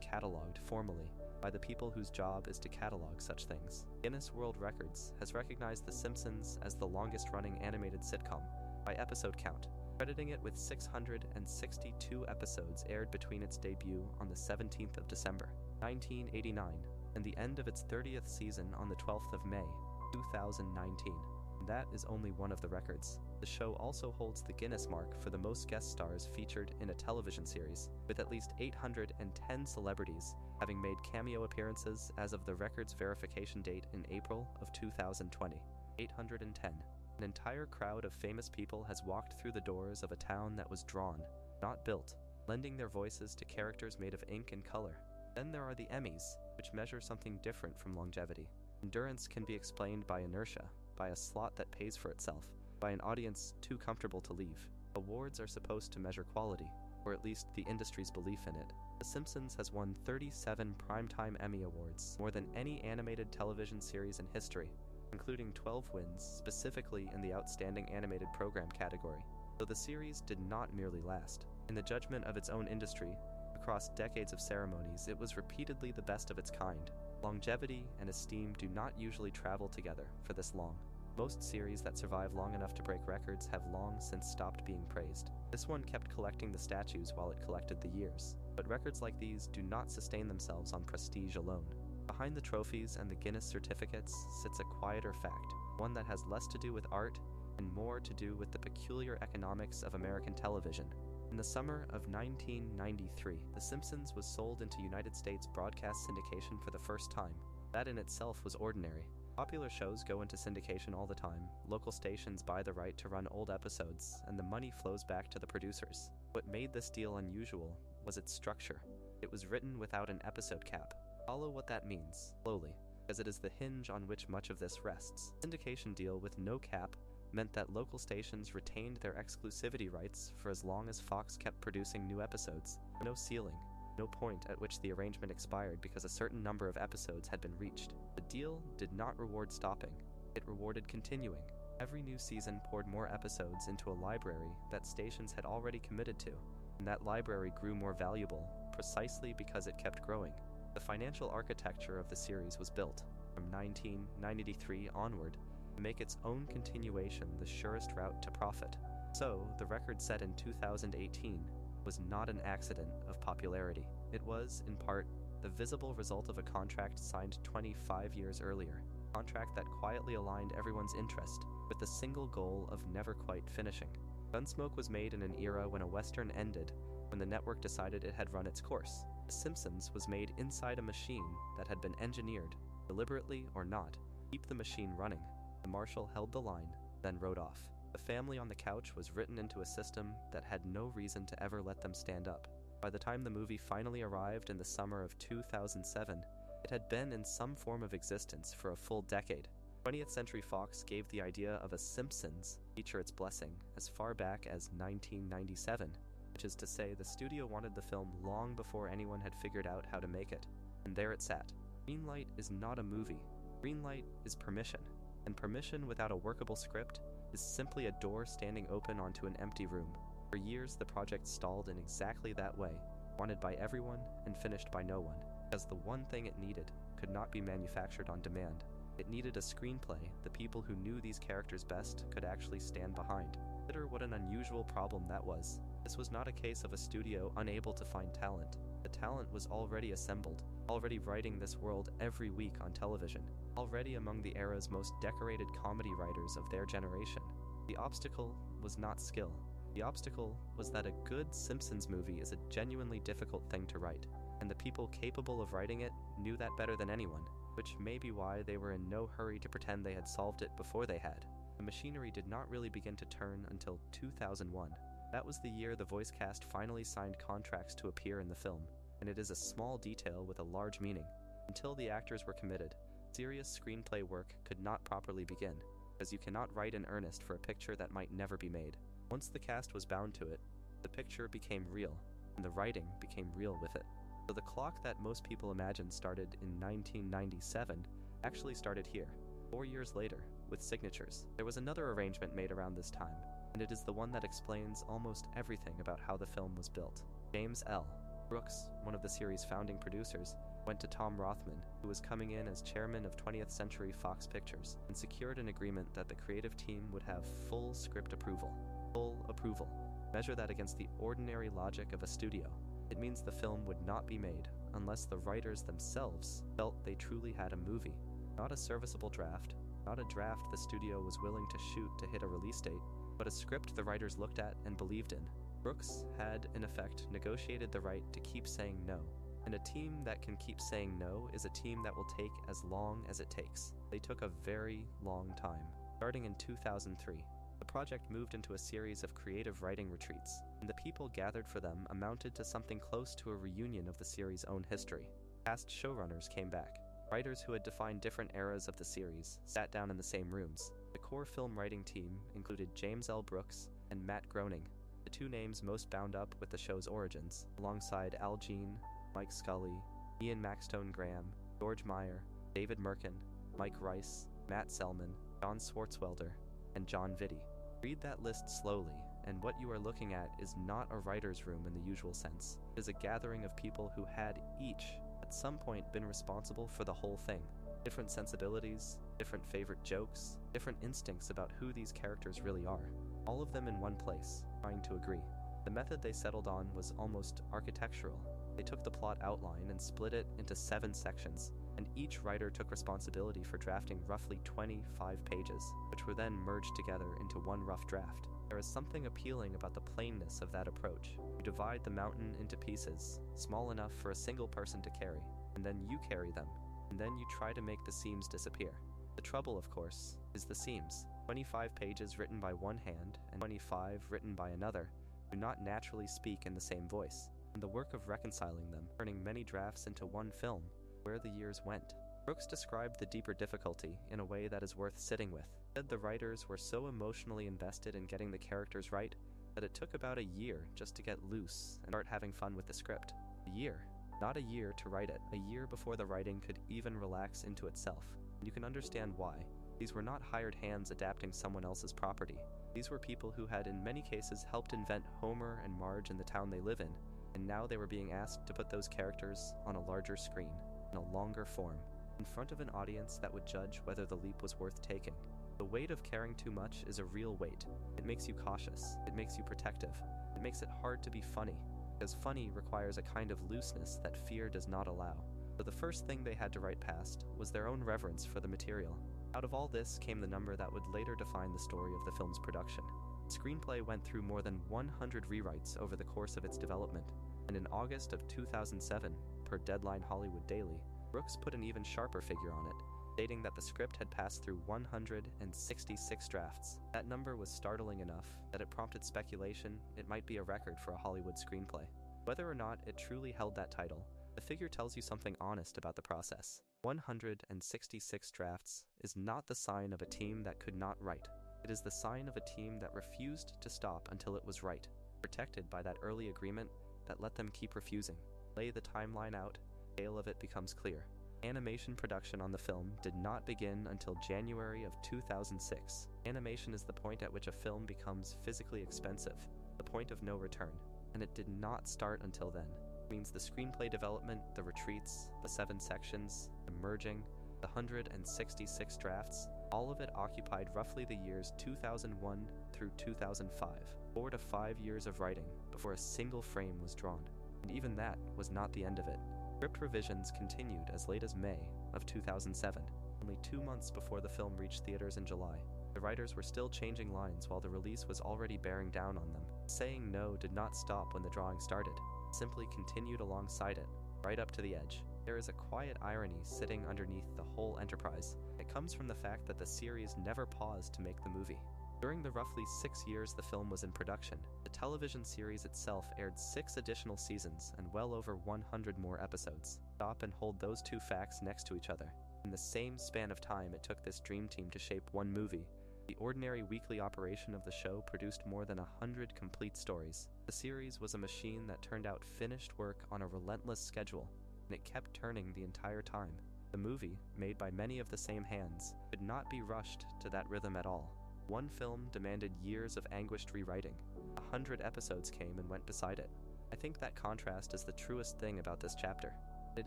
cataloged formally by the people whose job is to catalog such things. Guinness World Records has recognized The Simpsons as the longest-running animated sitcom by episode count, crediting it with 662 episodes aired between its debut on the 17th of December, 1989, and the end of its 30th season on the 12th of May, 2019. And that is only one of the records. The show also holds the Guinness mark for the most guest stars featured in a television series, with at least 810 celebrities having made cameo appearances as of the record's verification date in April of 2020. 810. An entire crowd of famous people has walked through the doors of a town that was drawn, not built, lending their voices to characters made of ink and color. Then there are the Emmys, which measure something different from longevity. Endurance can be explained by inertia, by a slot that pays for itself, by an audience too comfortable to leave. Awards are supposed to measure quality, or at least the industry's belief in it. The Simpsons has won 37 Primetime Emmy Awards, more than any animated television series in history, including 12 wins specifically in the Outstanding Animated Program category. So the series did not merely last. In the judgment of its own industry, across decades of ceremonies, it was repeatedly the best of its kind. Longevity and esteem do not usually travel together for this long. Most series that survive long enough to break records have long since stopped being praised. This one kept collecting the statues while it collected the years. But records like these do not sustain themselves on prestige alone. Behind the trophies and the Guinness certificates sits a quieter fact, one that has less to do with art and more to do with the peculiar economics of American television. In the summer of 1993, The Simpsons was sold into United States broadcast syndication for the first time. That in itself was ordinary. Popular shows go into syndication all the time. Local stations buy the right to run old episodes, and the money flows back to the producers. What made this deal unusual was its structure. It was written without an episode cap. Follow what that means, slowly, as it is the hinge on which much of this rests. Syndication deal with no cap meant that local stations retained their exclusivity rights for as long as Fox kept producing new episodes. No ceiling. No point at which the arrangement expired because a certain number of episodes had been reached. The deal did not reward stopping. It rewarded continuing. Every new season poured more episodes into a library that stations had already committed to, and that library grew more valuable precisely because it kept growing. The financial architecture of the series was built, from 1993 onward, to make its own continuation the surest route to profit. So, the record set in 2018 was not an accident of popularity. It was, in part, the visible result of a contract signed 25 years earlier, a contract that quietly aligned everyone's interest with the single goal of never quite finishing. Gunsmoke was made in an era when a Western ended, when the network decided it had run its course. The Simpsons was made inside a machine that had been engineered, deliberately or not, to keep the machine running. The marshal held the line, then rode off. The family on the couch was written into a system that had no reason to ever let them stand up. By the time the movie finally arrived in the summer of 2007, it had been in some form of existence for a full decade. 20th Century Fox gave the idea of a Simpsons feature its blessing as far back as 1997, which is to say the studio wanted the film long before anyone had figured out how to make it. And there it sat. Greenlight is not a movie. Greenlight is permission. And permission without a workable script is simply a door standing open onto an empty room. For years, the project stalled in exactly that way, wanted by everyone and finished by no one, because the one thing it needed could not be manufactured on demand. It needed a screenplay the people who knew these characters best could actually stand behind. Consider what an unusual problem that was. This was not a case of a studio unable to find talent. The talent was already assembled, already writing this world every week on television, already among the era's most decorated comedy writers of their generation. The obstacle was not skill. The obstacle was that a good Simpsons movie is a genuinely difficult thing to write, and the people capable of writing it knew that better than anyone, which may be why they were in no hurry to pretend they had solved it before they had. The machinery did not really begin to turn until 2001. That was the year the voice cast finally signed contracts to appear in the film, and it is a small detail with a large meaning. Until the actors were committed, serious screenplay work could not properly begin, because you cannot write in earnest for a picture that might never be made. Once the cast was bound to it, the picture became real, and the writing became real with it. So the clock that most people imagine started in 1997 actually started here, 4 years later, with signatures. There was another arrangement made around this time, and it is the one that explains almost everything about how the film was built. James L. Brooks, one of the series' founding producers, went to Tom Rothman, who was coming in as chairman of 20th Century Fox Pictures, and secured an agreement that the creative team would have full script approval. Full approval. Measure that against the ordinary logic of a studio. It means the film would not be made unless the writers themselves felt they truly had a movie. Not a serviceable draft, not a draft the studio was willing to shoot to hit a release date, but a script the writers looked at and believed in. Brooks had, in effect, negotiated the right to keep saying no. And a team that can keep saying no is a team that will take as long as it takes. They took a very long time. Starting in 2003, the project moved into a series of creative writing retreats, and the people gathered for them amounted to something close to a reunion of the series' own history. Past showrunners came back. Writers who had defined different eras of the series sat down in the same rooms. The core film writing team included James L. Brooks and Matt Groening, the two names most bound up with the show's origins, alongside Al Jean, Mike Scully, Ian Maxtone Graham, George Meyer, David Merkin, Mike Rice, Matt Selman, John Swartzwelder, and John Vitti. Read that list slowly, and what you are looking at is not a writer's room in the usual sense. It is a gathering of people who had each, at some point, been responsible for the whole thing. Different sensibilities, different favorite jokes, different instincts about who these characters really are. All of them in one place, trying to agree. The method they settled on was almost architectural. They took the plot outline and split it into 7 sections, and each writer took responsibility for drafting roughly 25 pages, which were then merged together into one rough draft. There is something appealing about the plainness of that approach. You divide the mountain into pieces, small enough for a single person to carry, and then you carry them, and then you try to make the seams disappear. The trouble, of course, is the seams. 25 pages written by one hand and 25 written by another do not naturally speak in the same voice, and the work of reconciling them, turning many drafts into one film, where the years went. Brooks described the deeper difficulty in a way that is worth sitting with. He said the writers were so emotionally invested in getting the characters right that it took about a year just to get loose and start having fun with the script. A year. Not a year to write it, a year before the writing could even relax into itself. And you can understand why. These were not hired hands adapting someone else's property. These were people who had in many cases helped invent Homer and Marge in the town they live in, and now they were being asked to put those characters on a larger screen, in a longer form, in front of an audience that would judge whether the leap was worth taking. The weight of caring too much is a real weight. It makes you cautious. It makes you protective. It makes it hard to be funny, because funny requires a kind of looseness that fear does not allow. So the first thing they had to write past was their own reverence for the material. Out of all this came the number that would later define the story of the film's production. The screenplay went through more than 100 rewrites over the course of its development, and in August of 2007, per Deadline Hollywood Daily, Brooks put an even sharper figure on it, stating that the script had passed through 166 drafts. That number was startling enough that it prompted speculation it might be a record for a Hollywood screenplay. Whether or not it truly held that title, the figure tells you something honest about the process. 166 drafts is not the sign of a team that could not write. It is the sign of a team that refused to stop until it was right, protected by that early agreement that let them keep refusing. Lay the timeline out, the scale of it becomes clear. Animation production on the film did not begin until January of 2006. Animation is the point at which a film becomes physically expensive, the point of no return, and it did not start until then. It means the screenplay development, the retreats, the 7 sections, the merging, the 166 drafts, all of it occupied roughly the years 2001 through 2005, 4 to 5 years of writing before a single frame was drawn. And even that was not the end of it. Script revisions continued as late as May of 2007, only 2 months before the film reached theaters in July. The writers were still changing lines while the release was already bearing down on them. Saying no did not stop when the drawing started. It simply continued alongside it, right up to the edge. There is a quiet irony sitting underneath the whole enterprise. It comes from the fact that the series never paused to make the movie. During the roughly 6 years the film was in production, the television series itself aired 6 additional seasons and well over 100 more episodes. Stop and hold those 2 facts next to each other. In the same span of time it took this dream team to shape one movie, the ordinary weekly operation of the show produced more than 100 complete stories. The series was a machine that turned out finished work on a relentless schedule, and it kept turning the entire time. The movie, made by many of the same hands, could not be rushed to that rhythm at all. One film demanded years of anguished rewriting. 100 episodes came and went beside it. I think that contrast is the truest thing about this chapter. It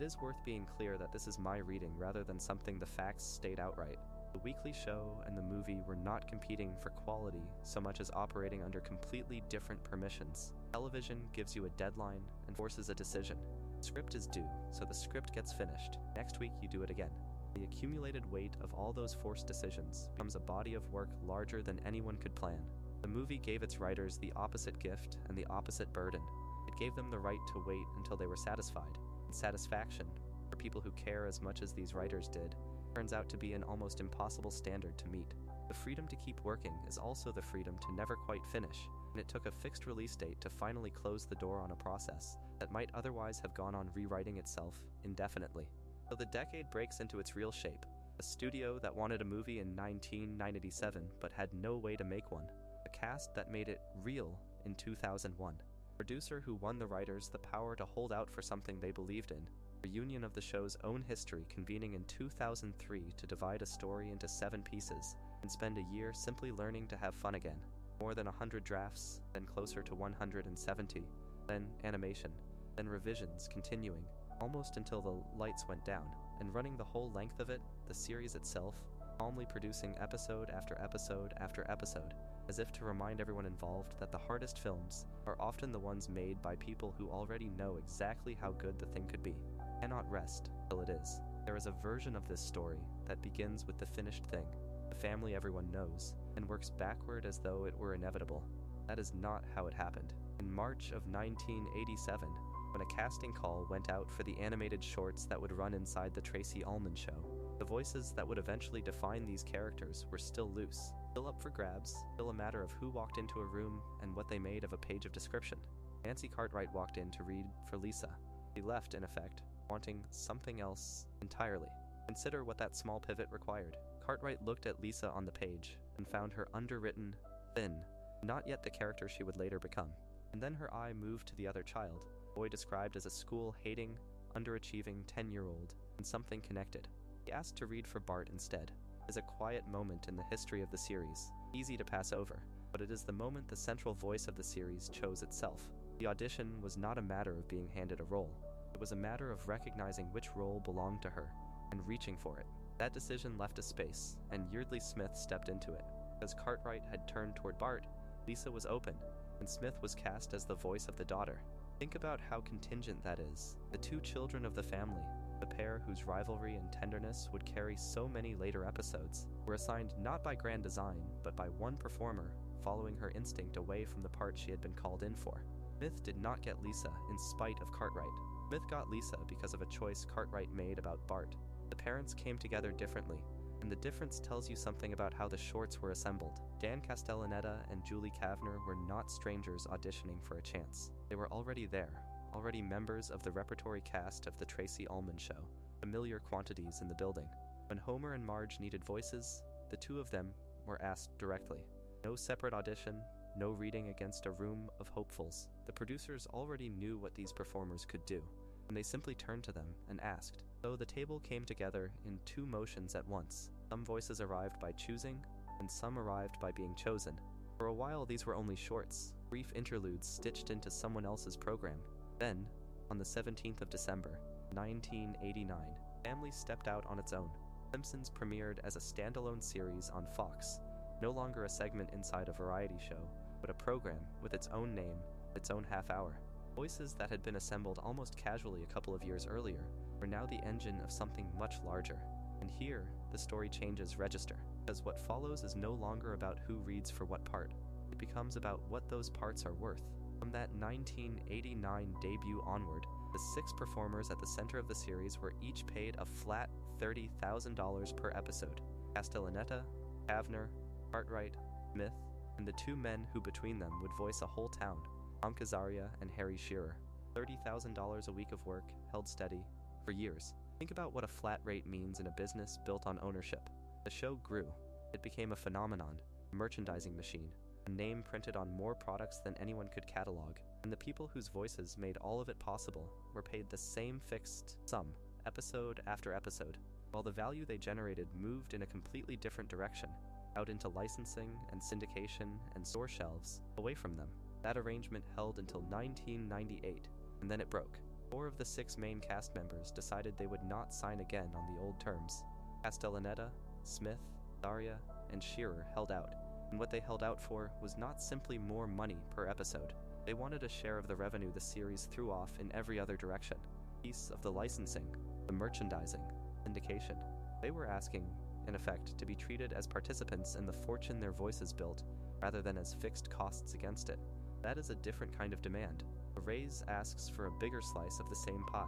is worth being clear that this is my reading rather than something the facts state outright. The weekly show and the movie were not competing for quality so much as operating under completely different permissions. Television gives you a deadline and forces a decision. The script is due, so the script gets finished. Next week you do it again. The accumulated weight of all those forced decisions becomes a body of work larger than anyone could plan. The movie gave its writers the opposite gift and the opposite burden. It gave them the right to wait until they were satisfied. And satisfaction, for people who care as much as these writers did, turns out to be an almost impossible standard to meet. The freedom to keep working is also the freedom to never quite finish, and it took a fixed release date to finally close the door on a process that might otherwise have gone on rewriting itself indefinitely. So the decade breaks into its real shape, a studio that wanted a movie in 1987 but had no way to make one, a cast that made it real in 2001. Producer who won the writers the power to hold out for something they believed in. Reunion of the show's own history convening in 2003 to divide a story into 7 pieces and spend a year simply learning to have fun again. More than 100 drafts, then closer to 170, then animation, then revisions continuing, almost until the lights went down, and running the whole length of it, the series itself, calmly producing episode after episode after episode, as if to remind everyone involved that the hardest films are often the ones made by people who already know exactly how good the thing could be. Cannot rest till it is. There is a version of this story that begins with the finished thing, the family everyone knows, and works backward as though it were inevitable. That is not how it happened. In March of 1987, when a casting call went out for the animated shorts that would run inside the Tracey Ullman Show, the voices that would eventually define these characters were still loose, still up for grabs, still a matter of who walked into a room and what they made of a page of description. Nancy Cartwright walked in to read for Lisa. She left, in effect, wanting something else entirely. Consider what that small pivot required. Cartwright looked at Lisa on the page and found her underwritten, thin, not yet the character she would later become. And then her eye moved to the other child, a boy described as a school-hating, underachieving 10-year-old, and something connected. He asked to read for Bart instead. It is a quiet moment in the history of the series, easy to pass over, but it is the moment the central voice of the series chose itself. The audition was not a matter of being handed a role. It was a matter of recognizing which role belonged to her, and reaching for it. That decision left a space, and Yeardley Smith stepped into it. As Cartwright had turned toward Bart, Lisa was open, and Smith was cast as the voice of the daughter. Think about how contingent that is. The 2 children of the family, the pair whose rivalry and tenderness would carry so many later episodes, were assigned not by grand design, but by one performer, following her instinct away from the part she had been called in for. Smith did not get Lisa in spite of Cartwright. Smith got Lisa because of a choice Cartwright made about Bart. The parents came together differently, and the difference tells you something about how the shorts were assembled. Dan Castellaneta and Julie Kavner were not strangers auditioning for a chance. They were already there, already members of the repertory cast of the Tracey Ullman Show, familiar quantities in the building. When Homer and Marge needed voices, the 2 of them were asked directly. No separate audition, no reading against a room of hopefuls. The producers already knew what these performers could do, and they simply turned to them and asked. So the table came together in 2 motions at once. Some voices arrived by choosing, and some arrived by being chosen. For a while these were only shorts, brief interludes stitched into someone else's program. Then, on the 17th of December, 1989, Family stepped out on its own. Simpsons premiered as a standalone series on Fox, no longer a segment inside a variety show, but a program with its own name, its own half-hour. Voices that had been assembled almost casually a couple of years earlier were now the engine of something much larger. And here, the story changes register, because what follows is no longer about who reads for what part. It becomes about what those parts are worth. From that 1989 debut onward, the 6 performers at the center of the series were each paid a flat $30,000 per episode. Castellaneta, Kavner, Cartwright, Smith, and the 2 men who between them would voice a whole town, Tom Khazaria and Harry Shearer. $30,000 a week of work, held steady, for years. Think about what a flat rate means in a business built on ownership. The show grew. It became a phenomenon, a merchandising machine, a name printed on more products than anyone could catalog, and the people whose voices made all of it possible were paid the same fixed sum, episode after episode, while the value they generated moved in a completely different direction, out into licensing and syndication and store shelves, away from them. That arrangement held until 1998, and then it broke. 4 of the 6 main cast members decided they would not sign again on the old terms. Castellaneta, Smith, Daria, and Shearer held out, and what they held out for was not simply more money per episode. They wanted a share of the revenue the series threw off in every other direction. A piece of the licensing, the merchandising, syndication. They were asking, in effect, to be treated as participants in the fortune their voices built, rather than as fixed costs against it. That is a different kind of demand. A raise asks for a bigger slice of the same pie.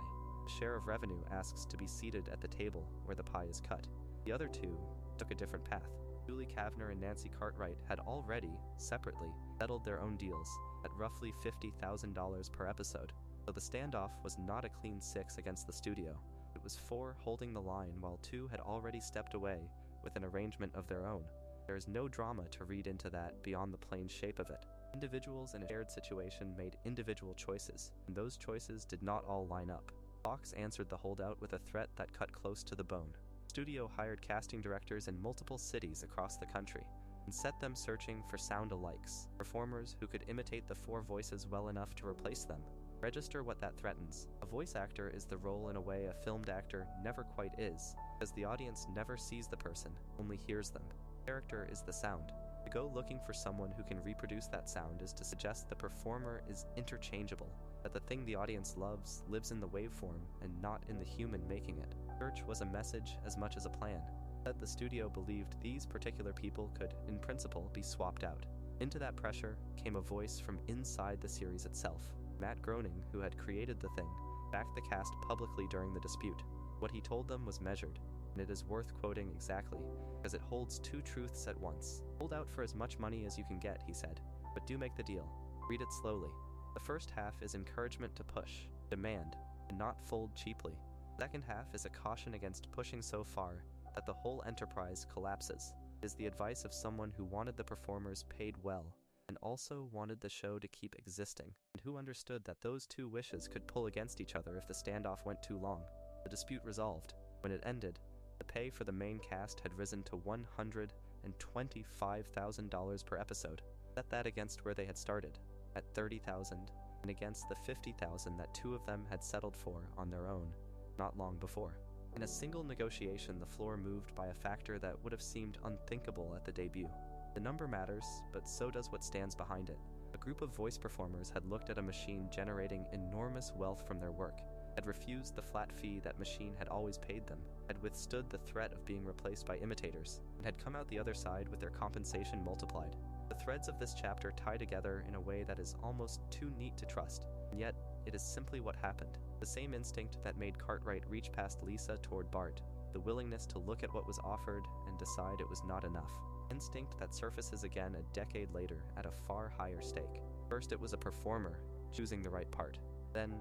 A share of revenue asks to be seated at the table where the pie is cut. The other 2 took a different path. Julie Kavner and Nancy Cartwright had already, separately, settled their own deals at roughly $50,000 per episode. So the standoff was not a clean 6 against the studio. It was 4 holding the line while 2 had already stepped away with an arrangement of their own. There is no drama to read into that beyond the plain shape of it. Individuals in a shared situation made individual choices, and those choices did not all line up. Fox answered the holdout with a threat that cut close to the bone. The studio hired casting directors in multiple cities across the country and set them searching for sound-alikes, performers who could imitate the four voices well enough to replace them. Register what that threatens. A voice actor is the role in a way a filmed actor never quite is, because the audience never sees the person, only hears them. The character is the sound. To go looking for someone who can reproduce that sound is to suggest the performer is interchangeable, that the thing the audience loves lives in the waveform and not in the human making it. Search was a message as much as a plan. That the studio believed these particular people could, in principle, be swapped out. Into that pressure came a voice from inside the series itself. Matt Groening, who had created the thing, backed the cast publicly during the dispute. What he told them was measured, and it is worth quoting exactly, because it holds two truths at once. Hold out for as much money as you can get, he said, but do make the deal. Read it slowly. The first half is encouragement to push, demand, and not fold cheaply. The second half is a caution against pushing so far that the whole enterprise collapses. It is the advice of someone who wanted the performers paid well, and also wanted the show to keep existing, and who understood that those two wishes could pull against each other if the standoff went too long. The dispute resolved. When it ended, the pay for the main cast had risen to $125,000 per episode. Set that against where they had started, at $30,000, and against the $50,000 that two of them had settled for on their own, not long before. In a single negotiation, the floor moved by a factor that would have seemed unthinkable at the debut. The number matters, but so does what stands behind it. A group of voice performers had looked at a machine generating enormous wealth from their work, had refused the flat fee that machine had always paid them, had withstood the threat of being replaced by imitators, and had come out the other side with their compensation multiplied. The threads of this chapter tie together in a way that is almost too neat to trust, and yet it is simply what happened. The same instinct that made Cartwright reach past Lisa toward Bart, the willingness to look at what was offered and decide it was not enough. Instinct that surfaces again a decade later at a far higher stake. First it was a performer choosing the right part. Then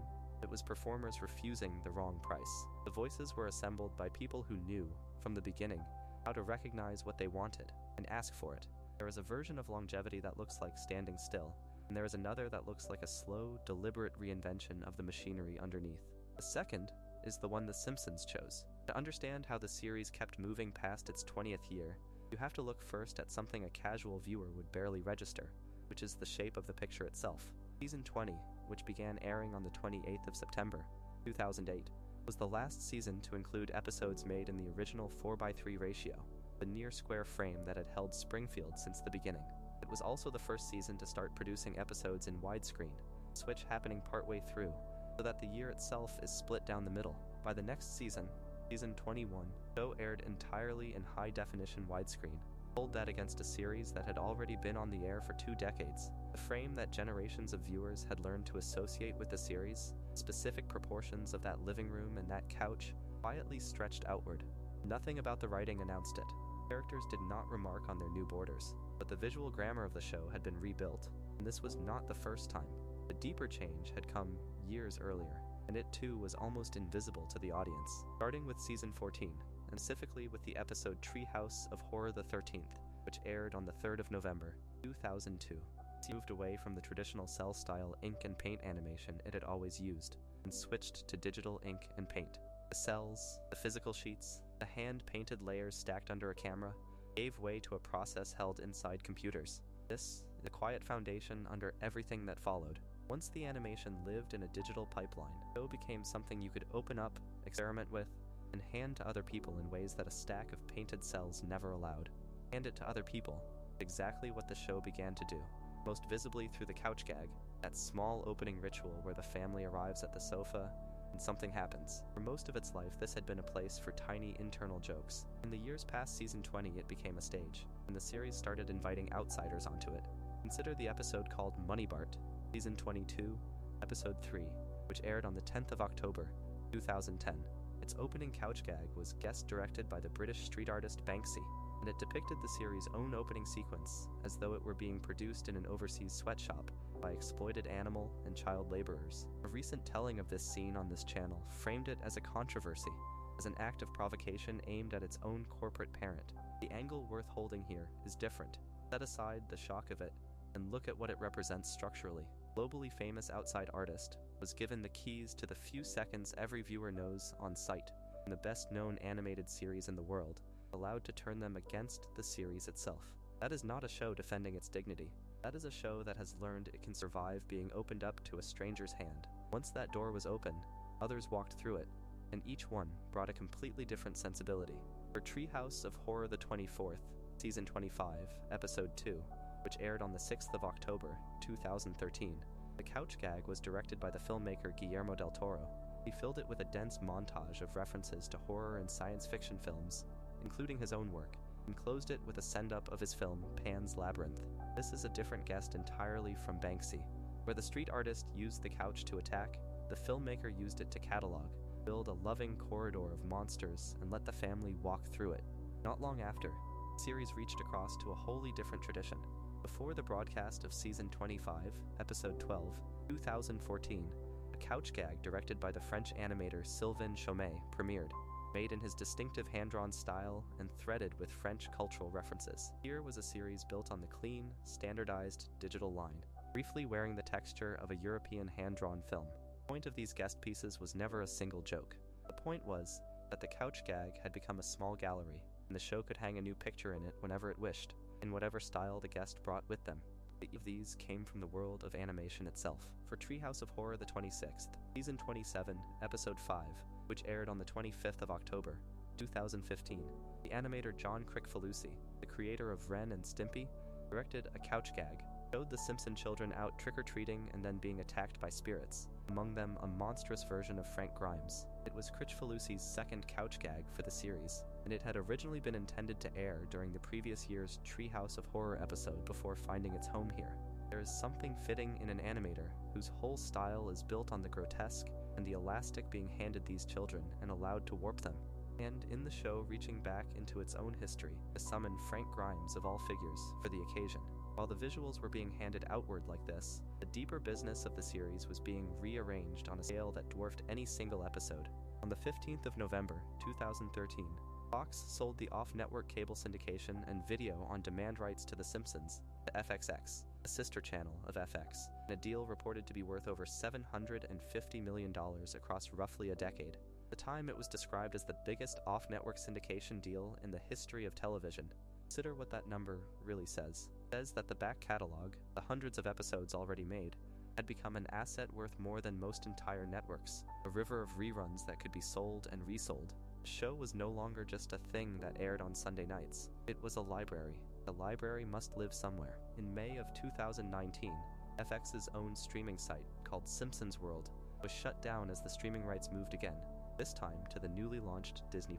it was performers refusing the wrong price. The voices were assembled by people who knew, from the beginning, how to recognize what they wanted and ask for it. There is a version of longevity that looks like standing still, and there is another that looks like a slow, deliberate reinvention of the machinery underneath. The second is the one the Simpsons chose. To understand how the series kept moving past its 20th year, you have to look first at something a casual viewer would barely register, which is the shape of the picture itself. Season 20, which began airing on the 28th of September, 2008, was the last season to include episodes made in the original 4:3 ratio, the near-square frame that had held Springfield since the beginning. It was also the first season to start producing episodes in widescreen, a switch happening partway through, so that the year itself is split down the middle. By the next season, Season 21, the show aired entirely in high-definition widescreen. Hold that against a series that had already been on the air for 2 decades. The frame that generations of viewers had learned to associate with the series, specific proportions of that living room and that couch, quietly stretched outward. Nothing about the writing announced it. Characters did not remark on their new borders, but the visual grammar of the show had been rebuilt, and this was not the first time. The deeper change had come years earlier, and it too was almost invisible to the audience. Starting with Season 14, and specifically with the episode Treehouse of Horror the 13th, which aired on the 3rd of November, 2002. It moved away from the traditional cell-style ink and paint animation it had always used, and switched to digital ink and paint. The cells, the physical sheets, the hand-painted layers stacked under a camera, gave way to a process held inside computers. This, the quiet foundation under everything that followed. Once the animation lived in a digital pipeline, the show became something you could open up, experiment with, and hand to other people in ways that a stack of painted cells never allowed. Hand it to other people, exactly what the show began to do, most visibly through the couch gag, that small opening ritual where the family arrives at the sofa and something happens. For most of its life, this had been a place for tiny internal jokes. In the years past Season 20, it became a stage, and the series started inviting outsiders onto it. Consider the episode called Money Bart, Season 22, Episode 3, which aired on the 10th of October, 2010. Its opening couch gag was guest-directed by the British street artist Binky, and it depicted the series' own opening sequence as though it were being produced in an overseas sweatshop by exploited animal and child laborers. A recent telling of this scene on this channel framed it as a controversy, as an act of provocation aimed at its own corporate parent. The angle worth holding here is different. Set aside the shock of it, and look at what it represents structurally. Globally famous outside artist was given the keys to the few seconds every viewer knows on sight, and the best-known animated series in the world, allowed to turn them against the series itself. That is not a show defending its dignity. That is a show that has learned it can survive being opened up to a stranger's hand. Once that door was open, others walked through it, and each one brought a completely different sensibility. For Treehouse of Horror the 24th, Season 25, Episode 2, which aired on the 6th of October, 2013, the couch gag was directed by the filmmaker Guillermo del Toro. He filled it with a dense montage of references to horror and science fiction films, including his own work, and closed it with a send-up of his film Pan's Labyrinth. This is a different guest entirely from Binky. Where the street artist used the couch to attack, the filmmaker used it to catalog, build a loving corridor of monsters, and let the family walk through it. Not long after, the series reached across to a wholly different tradition. Before the broadcast of Season 25, Episode 12, 2014, a couch gag directed by the French animator Sylvain Chomet premiered, made in his distinctive hand-drawn style and threaded with French cultural references. Here was a series built on the clean, standardized digital line, briefly wearing the texture of a European hand-drawn film. The point of these guest pieces was never a single joke. The point was that the couch gag had become a small gallery, and the show could hang a new picture in it whenever it wished, in whatever style the guest brought with them. Eight of these came from the world of animation itself. For Treehouse of Horror the 26th, Season 27, Episode 5, which aired on the 25th of October, 2015, the animator John Crickfalusi, the creator of Ren and Stimpy, directed a couch gag, showed the Simpson children out trick-or-treating and then being attacked by spirits, among them a monstrous version of Frank Grimes. It was Crickfalusi's second couch gag for the series, and it had originally been intended to air during the previous year's Treehouse of Horror episode before finding its home here. There is something fitting in an animator whose whole style is built on the grotesque and the elastic being handed these children and allowed to warp them, and in the show reaching back into its own history to summon Frank Grimes of all figures for the occasion. While the visuals were being handed outward like this, the deeper business of the series was being rearranged on a scale that dwarfed any single episode. On the 15th of November, 2013, Fox sold the off-network cable syndication and video-on-demand rights to The Simpsons to FXX, a sister channel of FX, in a deal reported to be worth over $750 million across roughly a decade. At the time, it was described as the biggest off-network syndication deal in the history of television. Consider what that number really says. It says that the back catalog, the hundreds of episodes already made, had become an asset worth more than most entire networks, a river of reruns that could be sold and resold. The show was no longer just a thing that aired on Sunday nights. It was a library. The library must live somewhere. In May of 2019, FX's own streaming site, called Simpsons World, was shut down as the streaming rights moved again, this time to the newly launched Disney+.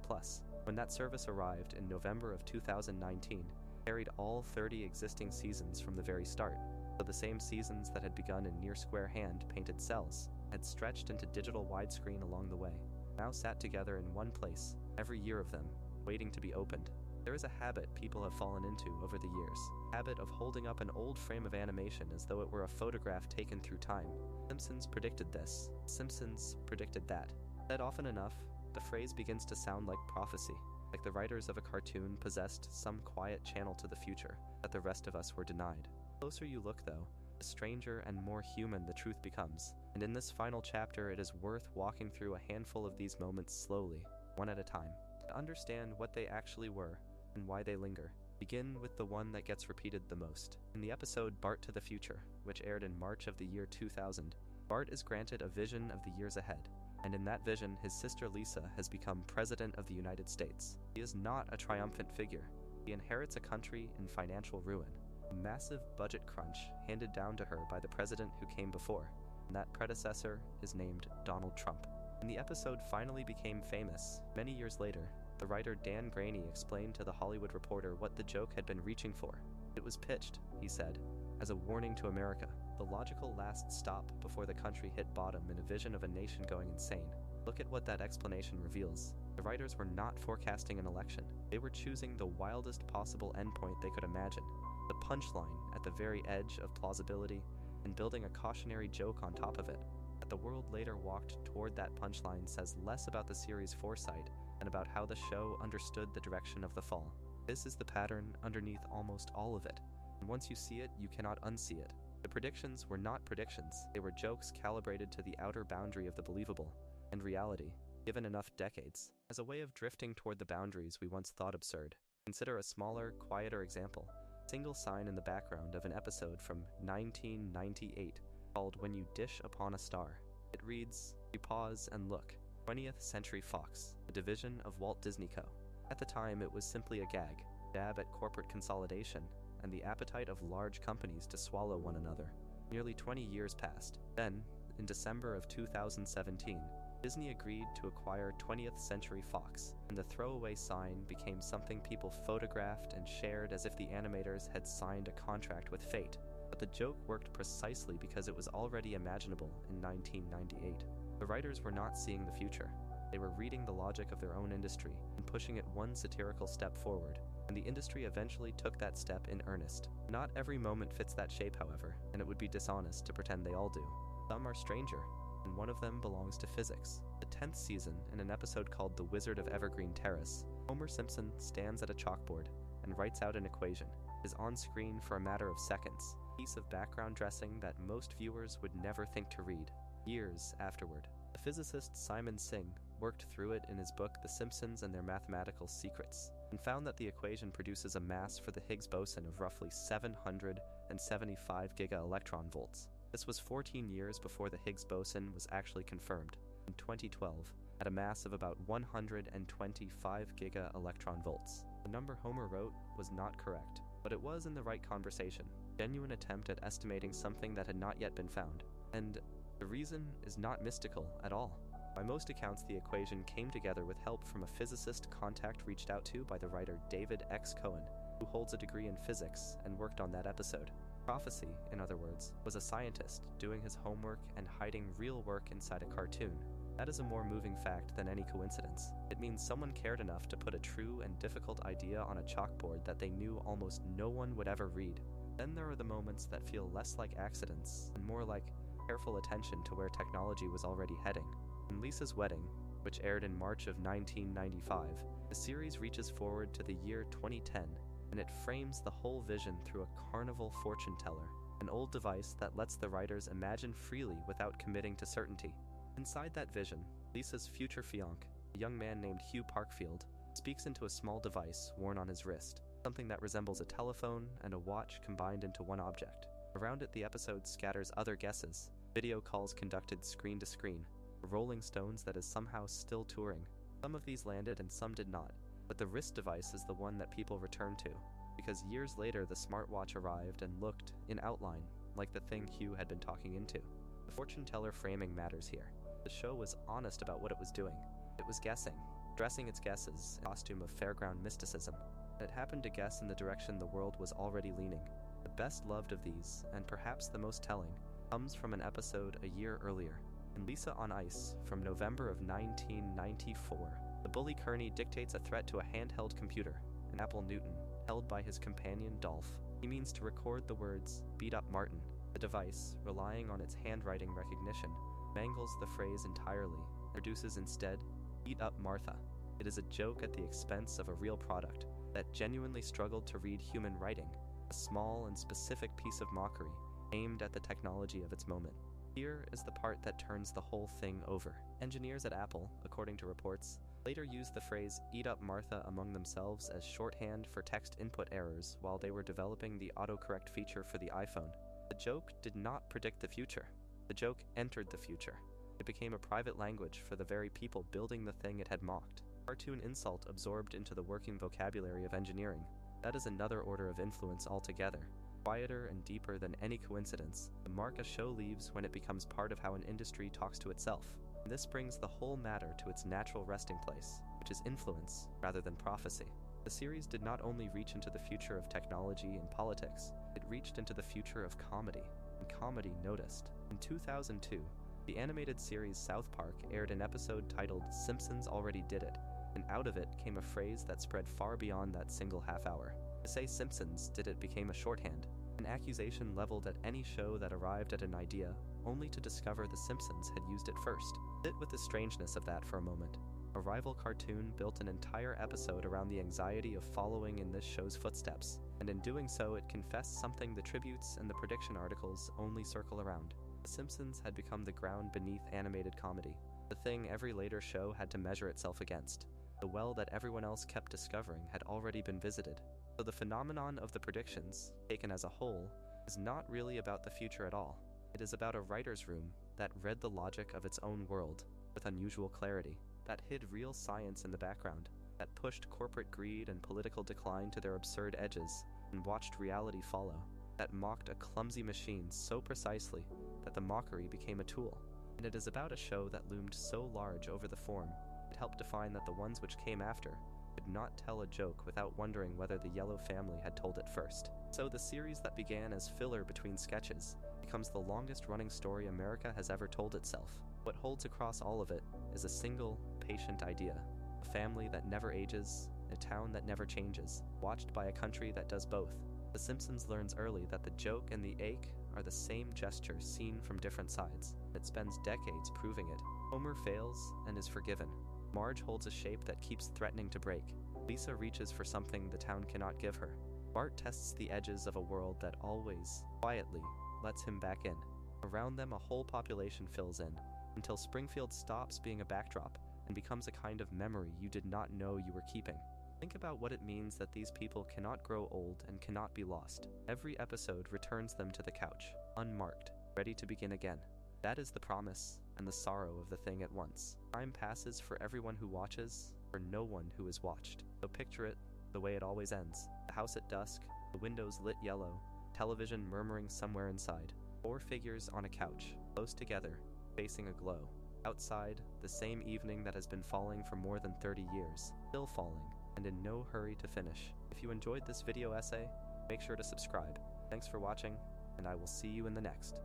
When that service arrived in November of 2019, it carried all 30 existing seasons from the very start, so the same seasons that had begun in near-square hand-painted cells had stretched into digital widescreen along the way, now sat together in one place, every year of them, waiting to be opened. There is a habit people have fallen into over the years, a habit of holding up an old frame of animation as though it were a photograph taken through time. Simpsons predicted this. Simpsons predicted that. Said often enough, the phrase begins to sound like prophecy, like the writers of a cartoon possessed some quiet channel to the future that the rest of us were denied. The closer you look, though, the stranger and more human the truth becomes, and in this final chapter it is worth walking through a handful of these moments slowly, one at a time, to understand what they actually were and why they linger. Begin with the one that gets repeated the most. In the episode Bart to the Future, which aired in March of the year 2000, Bart is granted a vision of the years ahead, and in that vision his sister Lisa has become President of the United States. He is not a triumphant figure. He inherits a country in financial ruin, a massive budget crunch handed down to her by the president who came before, and that predecessor is named Donald Trump. When the episode finally became famous, many years later, the writer Dan Graney explained to The Hollywood Reporter what the joke had been reaching for. It was pitched, he said, as a warning to America, the logical last stop before the country hit bottom in a vision of a nation going insane. Look at what that explanation reveals. The writers were not forecasting an election. They were choosing the wildest possible endpoint they could imagine, the punchline at the very edge of plausibility, and building a cautionary joke on top of it. That the world later walked toward that punchline says less about the series' foresight and about how the show understood the direction of the fall. This is the pattern underneath almost all of it. and once you see it, you cannot unsee it. The predictions were not predictions, they were jokes calibrated to the outer boundary of the believable, and reality, given enough decades, as a way of drifting toward the boundaries we once thought absurd. Consider a smaller, quieter example. Single sign in the background of an episode from 1998 called When You Dish Upon a Star. It reads, "You pause and look. 20th Century Fox, a division of Walt Disney Co." At the time, it was simply a gag, jab at corporate consolidation, and the appetite of large companies to swallow one another. Nearly 20 years passed. Then, in December of 2017, Disney agreed to acquire 20th Century Fox, and the throwaway sign became something people photographed and shared as if the animators had signed a contract with fate. But the joke worked precisely because it was already imaginable in 1998. The writers were not seeing the future. They were reading the logic of their own industry and pushing it one satirical step forward, and the industry eventually took that step in earnest. Not every moment fits that shape, however, and it would be dishonest to pretend they all do. Some are stranger, and one of them belongs to physics. The 10th season, in an episode called The Wizard of Evergreen Terrace, Homer Simpson stands at a chalkboard and writes out an equation. It is on screen for a matter of seconds, a piece of background dressing that most viewers would never think to read. Years afterward, the physicist Simon Singh worked through it in his book The Simpsons and Their Mathematical Secrets, and found that the equation produces a mass for the Higgs boson of roughly 775 giga-electron volts. This was 14 years before the Higgs boson was actually confirmed, in 2012, at a mass of about 125 giga-electron volts. The number Homer wrote was not correct, but it was in the right conversation, a genuine attempt at estimating something that had not yet been found. And the reason is not mystical at all. By most accounts, the equation came together with help from a physicist contact reached out to by the writer David X. Cohen, who holds a degree in physics and worked on that episode. Prophecy, in other words, was a scientist doing his homework and hiding real work inside a cartoon. That is a more moving fact than any coincidence. It means someone cared enough to put a true and difficult idea on a chalkboard that they knew almost no one would ever read. Then there are the moments that feel less like accidents and more like careful attention to where technology was already heading. In Lisa's Wedding, which aired in March of 1995, the series reaches forward to the year 2010, and it frames the whole vision through a carnival fortune teller, an old device that lets the writers imagine freely without committing to certainty. Inside that vision, Lisa's future fiancé, a young man named Hugh Parkfield, speaks into a small device worn on his wrist, something that resembles a telephone and a watch combined into one object. Around it, the episode scatters other guesses, video calls conducted screen to screen, a Rolling Stones that is somehow still touring. Some of these landed and some did not, but the wrist device is the one that people return to, because years later the smartwatch arrived and looked, in outline, like the thing Hugh had been talking into. The fortune teller framing matters here. The show was honest about what it was doing. It was guessing, dressing its guesses in a costume of fairground mysticism. It happened to guess in the direction the world was already leaning. The best loved of these, and perhaps the most telling, comes from an episode a year earlier. In Lisa on Ice, from November of 1994, the bully Kearney dictates a threat to a handheld computer, an Apple Newton, held by his companion Dolph. He means to record the words, "Beat up Martin." The device, relying on its handwriting recognition, mangles the phrase entirely and produces instead, "Beat up Martha." It is a joke at the expense of a real product that genuinely struggled to read human writing, a small and specific piece of mockery aimed at the technology of its moment. Here is the part that turns the whole thing over. Engineers at Apple, according to reports, later used the phrase "eat up Martha" among themselves as shorthand for text input errors while they were developing the autocorrect feature for the iPhone. The joke did not predict the future. The joke entered the future. It became a private language for the very people building the thing it had mocked. Cartoon insult absorbed into the working vocabulary of engineering. That is another order of influence altogether. Quieter and deeper than any coincidence, the mark a show leaves when it becomes part of how an industry talks to itself. And this brings the whole matter to its natural resting place, which is influence rather than prophecy. The series did not only reach into the future of technology and politics, it reached into the future of comedy, and comedy noticed. In 2002, the animated series South Park aired an episode titled "Simpsons Already Did It," and out of it came a phrase that spread far beyond that single half hour. To say Simpsons did it became a shorthand, an accusation leveled at any show that arrived at an idea, only to discover The Simpsons had used it first. Sit with the strangeness of that for a moment. A rival cartoon built an entire episode around the anxiety of following in this show's footsteps, and in doing so it confessed something the tributes and the prediction articles only circle around. The Simpsons had become the ground beneath animated comedy, the thing every later show had to measure itself against. The well that everyone else kept discovering had already been visited. So the phenomenon of the predictions, taken as a whole, is not really about the future at all. It is about a writer's room that read the logic of its own world with unusual clarity, that hid real science in the background, that pushed corporate greed and political decline to their absurd edges and watched reality follow, that mocked a clumsy machine so precisely that the mockery became a tool. And it is about a show that loomed so large over the form, it helped define that the ones which came after could not tell a joke without wondering whether the Yellow family had told it first. So the series that began as filler between sketches becomes the longest-running story America has ever told itself. What holds across all of it is a single, patient idea. A family that never ages, a town that never changes, watched by a country that does both. The Simpsons learns early that the joke and the ache are the same gesture seen from different sides. It spends decades proving it. Homer fails and is forgiven. Marge holds a shape that keeps threatening to break. Lisa reaches for something the town cannot give her. Bart tests the edges of a world that always, quietly, lets him back in. Around them a whole population fills in, until Springfield stops being a backdrop and becomes a kind of memory you did not know you were keeping. Think about what it means that these people cannot grow old and cannot be lost. Every episode returns them to the couch, unmarked, ready to begin again. That is the promise and the sorrow of the thing at once. Time passes for everyone who watches, for no one who is watched. So picture it the way it always ends. The house at dusk, the windows lit yellow, television murmuring somewhere inside. 4 figures on a couch, close together, facing a glow. Outside, the same evening that has been falling for more than 30 years, still falling, and in no hurry to finish. If you enjoyed this video essay, make sure to subscribe. Thanks for watching, and I will see you in the next.